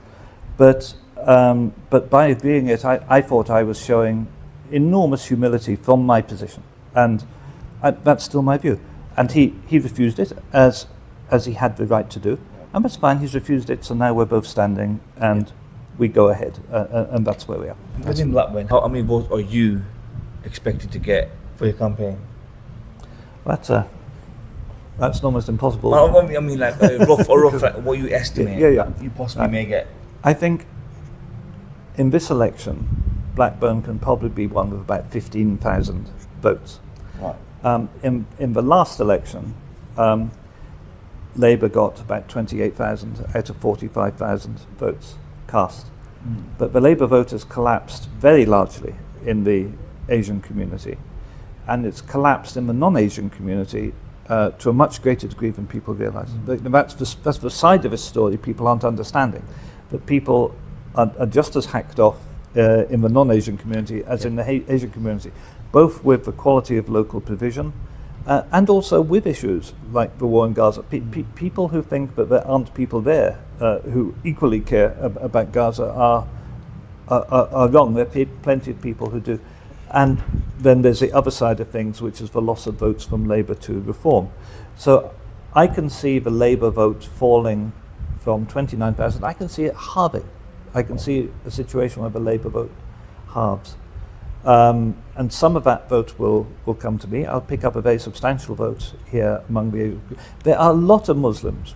but by agreeing it, I thought I was showing enormous humility from my position, and that's still my view. And he refused it, as he had the right to do, and that's fine. He's refused it, so now we're both standing, and we go ahead, and that's where we are. Within Blackburn, how many votes are you expected to get for your campaign? That's almost impossible. Well, I mean, like rough like, what you estimate you possibly may get. I think in this election, Blackburn can probably be won with about 15,000 votes. Right. In the last election, Labour got about 28,000 out of 45,000 votes cast. But the Labour voters collapsed very largely in the Asian community, and it's collapsed in the non-Asian community to a much greater degree than people realise. That's the side of this story people aren't understanding, that people are just as hacked off in the non-Asian community as in the Asian community, both with the quality of local provision and also with issues like the war in Gaza. People who think that there aren't people there who equally care about Gaza are wrong. There are plenty of people who do. And then there's the other side of things, which is the loss of votes from Labour to Reform. So I can see the Labour vote falling from 29,000. I can see it halving. I can see a situation where the Labour vote halves. And some of that vote will come to me. I'll pick up a very substantial vote here among the... There are a lot of Muslims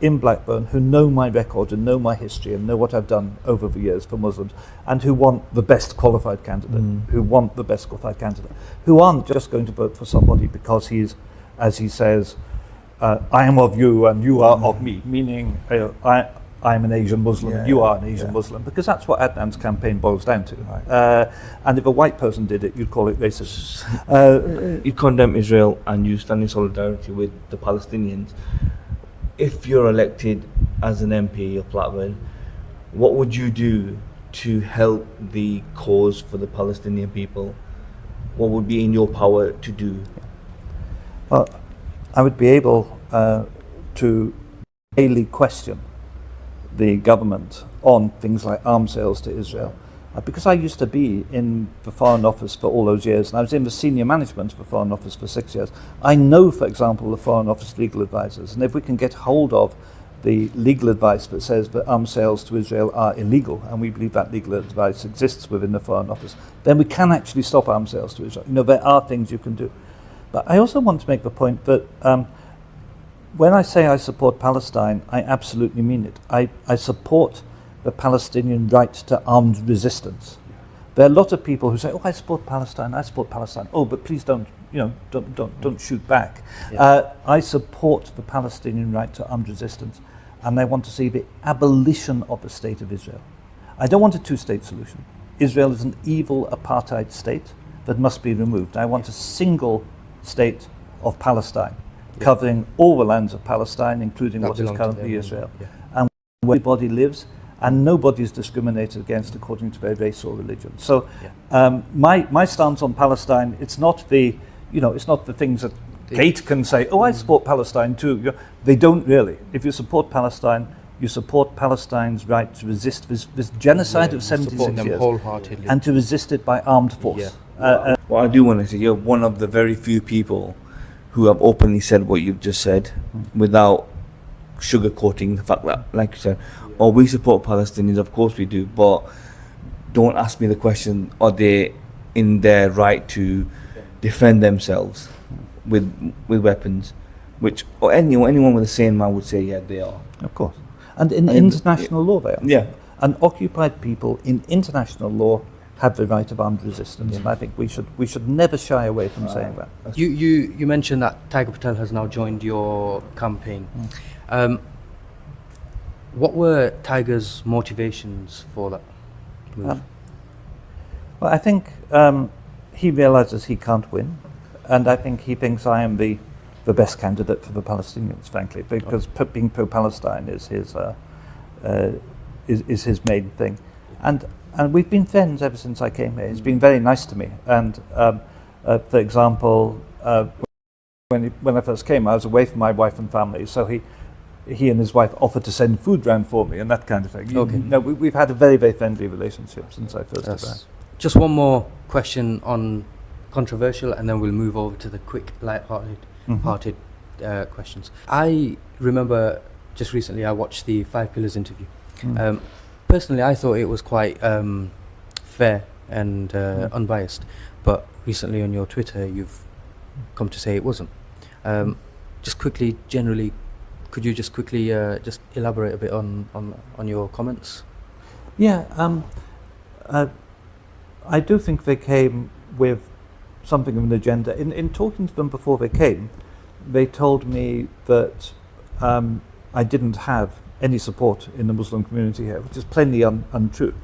in Blackburn who know my record and know my history and know what I've done over the years for Muslims, and who want the best qualified candidate, who aren't just going to vote for somebody because he's, as he says, I am of you and you are of me, meaning I'm an Asian Muslim, you are an Asian Muslim, because that's what Adnan's campaign boils down to. Right. And if a white person did it, you'd call it racist. You condemn Israel and you stand in solidarity with the Palestinians. If you're elected as an MP of Blackburn, what would you do to help the cause for the Palestinian people? What would be in your power to do? Well, I would be able to daily question the government on things like arms sales to Israel. Because I used to be in the Foreign Office for all those years, and I was in the senior management of the Foreign Office for 6 years. I know, for example, the Foreign Office legal advisors, and if we can get hold of the legal advice that says that arms sales to Israel are illegal, and we believe that legal advice exists within the Foreign Office, then we can actually stop arms sales to Israel. There are things you can do. But I also want to make the point that when I say I support Palestine, I absolutely mean it. I support the Palestinian right to armed resistance. There are a lot of people who say, "Oh, I support Palestine. Oh, but please don't shoot back." Yeah. I support the Palestinian right to armed resistance, and I want to see the abolition of the state of Israel. I don't want a two-state solution. Israel is an evil apartheid state that must be removed. I want a single state of Palestine, covering all the lands of Palestine, including what is currently Israel, and where everybody lives. And nobody is discriminated against according to their race or religion. So, my stance on Palestine, it's not the things that Kate can say. Oh, I support Palestine too. They don't really. If you support Palestine, you support Palestine's right to resist this genocide of 76 years, wholeheartedly, and to resist it by armed force. Well, I do want to say you're one of the very few people who have openly said what you've just said, without sugarcoating the fact that, like you said, oh, we support Palestinians, of course we do, but don't ask me the question, are they in their right to defend themselves with weapons? Which, or anyone with a sane mind would say, yeah, they are. Of course. And in international law they are. Yeah. And occupied people in international law have the right of armed resistance, and I think we should never shy away from saying that. You mentioned that Tiger Patel has now joined your campaign. What were Tiger's motivations for that move? Well, I think he realizes he can't win, and I think he thinks I am the best candidate for the Palestinians, frankly, because being pro-Palestine is his main thing. And we've been friends ever since I came here. He's been very nice to me. And for example, when I first came, I was away from my wife and family, so he and his wife offered to send food round for me and that kind of thing. Okay. We've had a very, very friendly relationship since I first arrived. Just one more question on controversial, and then we'll move over to the quick, light-hearted questions. I remember just recently I watched the 5 Pillars interview. Personally, I thought it was quite fair and unbiased, but recently on your Twitter you've come to say it wasn't. Just quickly, generally, could you just quickly just elaborate a bit on your comments? Yeah, I do think they came with something of an agenda. In talking to them before they came, they told me that I didn't have any support in the Muslim community here, which is plainly untrue.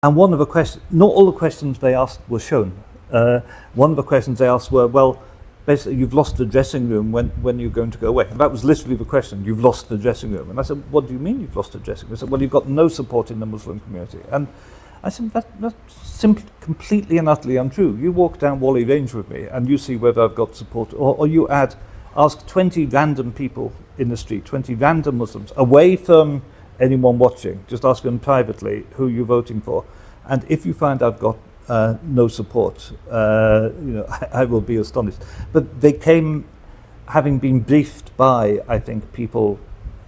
And one of the questions, not all the questions they asked were shown. One of the questions they asked were, well, basically, you've lost the dressing room, when you're going to go away. And that was literally the question, you've lost the dressing room. And I said, what do you mean you've lost the dressing room? They said, well, you've got no support in the Muslim community. And I said, that's simply completely and utterly untrue. You walk down Whalley Range with me and you see whether I've got support, or you ask 20 random people in the street, 20 random Muslims, away from anyone watching, just ask them privately who you're voting for. And if you find I've got no support, I will be astonished. But they came having been briefed by, I think, people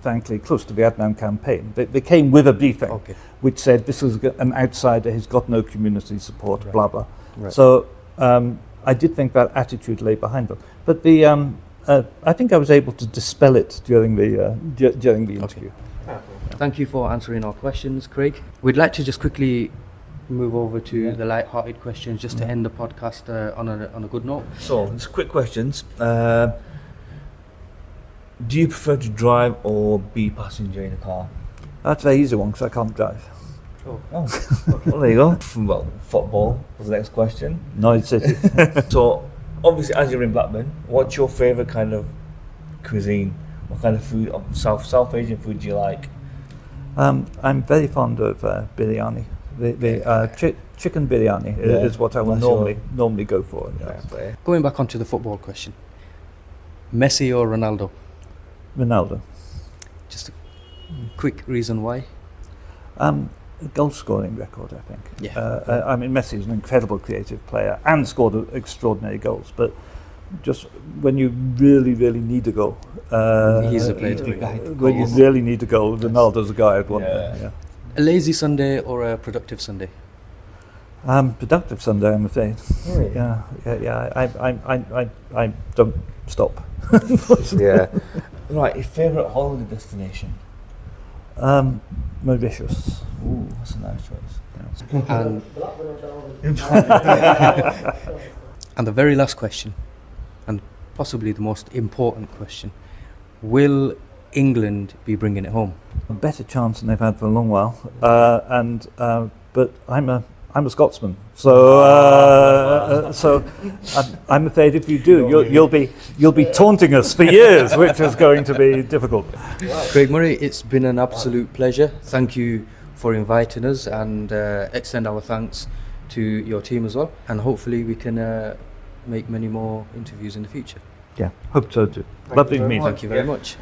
frankly close to the Adnan campaign. They came with a briefing which said this is an outsider, he's got no community support, blah blah. Right. So I did think that attitude lay behind them. But I think I was able to dispel it during the interview. Thank you for answering our questions, Craig. We'd like to just quickly move over to the light-hearted questions, just to end the podcast on a good note. So, just quick questions. Do you prefer to drive or be passenger in a car? That's a very easy one because I can't drive. Oh. Well, there you go. Well, football was the next question. Norwich City. So, obviously, as you're in Blackburn, what's your favourite kind of cuisine? What kind of food, South Asian food do you like? I'm very fond of biryani. The chicken biryani is what I would normally go for. Yeah. Going back onto the football question, Messi or Ronaldo? Ronaldo. Just a quick reason why? Goal scoring record, I think. Yeah. I mean, Messi is an incredible creative player and scored extraordinary goals, but just when you really, really need a goal, he's a player to guide. When you really need a goal, Ronaldo's a guy I'd want. Yeah. A lazy Sunday or a productive Sunday? Productive Sunday, I'm afraid. Really? Yeah. I don't stop. Yeah. Right. Your favourite holiday destination? Mauritius. Ooh, that's a nice choice. And and the very last question, and possibly the most important question: will England be bringing it home? A better chance than they've had for a long while, but I'm a Scotsman, so I'm afraid if you do, you'll be taunting us for years, which is going to be difficult. Craig Murray, it's been an absolute pleasure. Thank you for inviting us, and extend our thanks to your team as well. And hopefully we can make many more interviews in the future. Yeah, hope so too. Lovely to meet you. Thank you very much.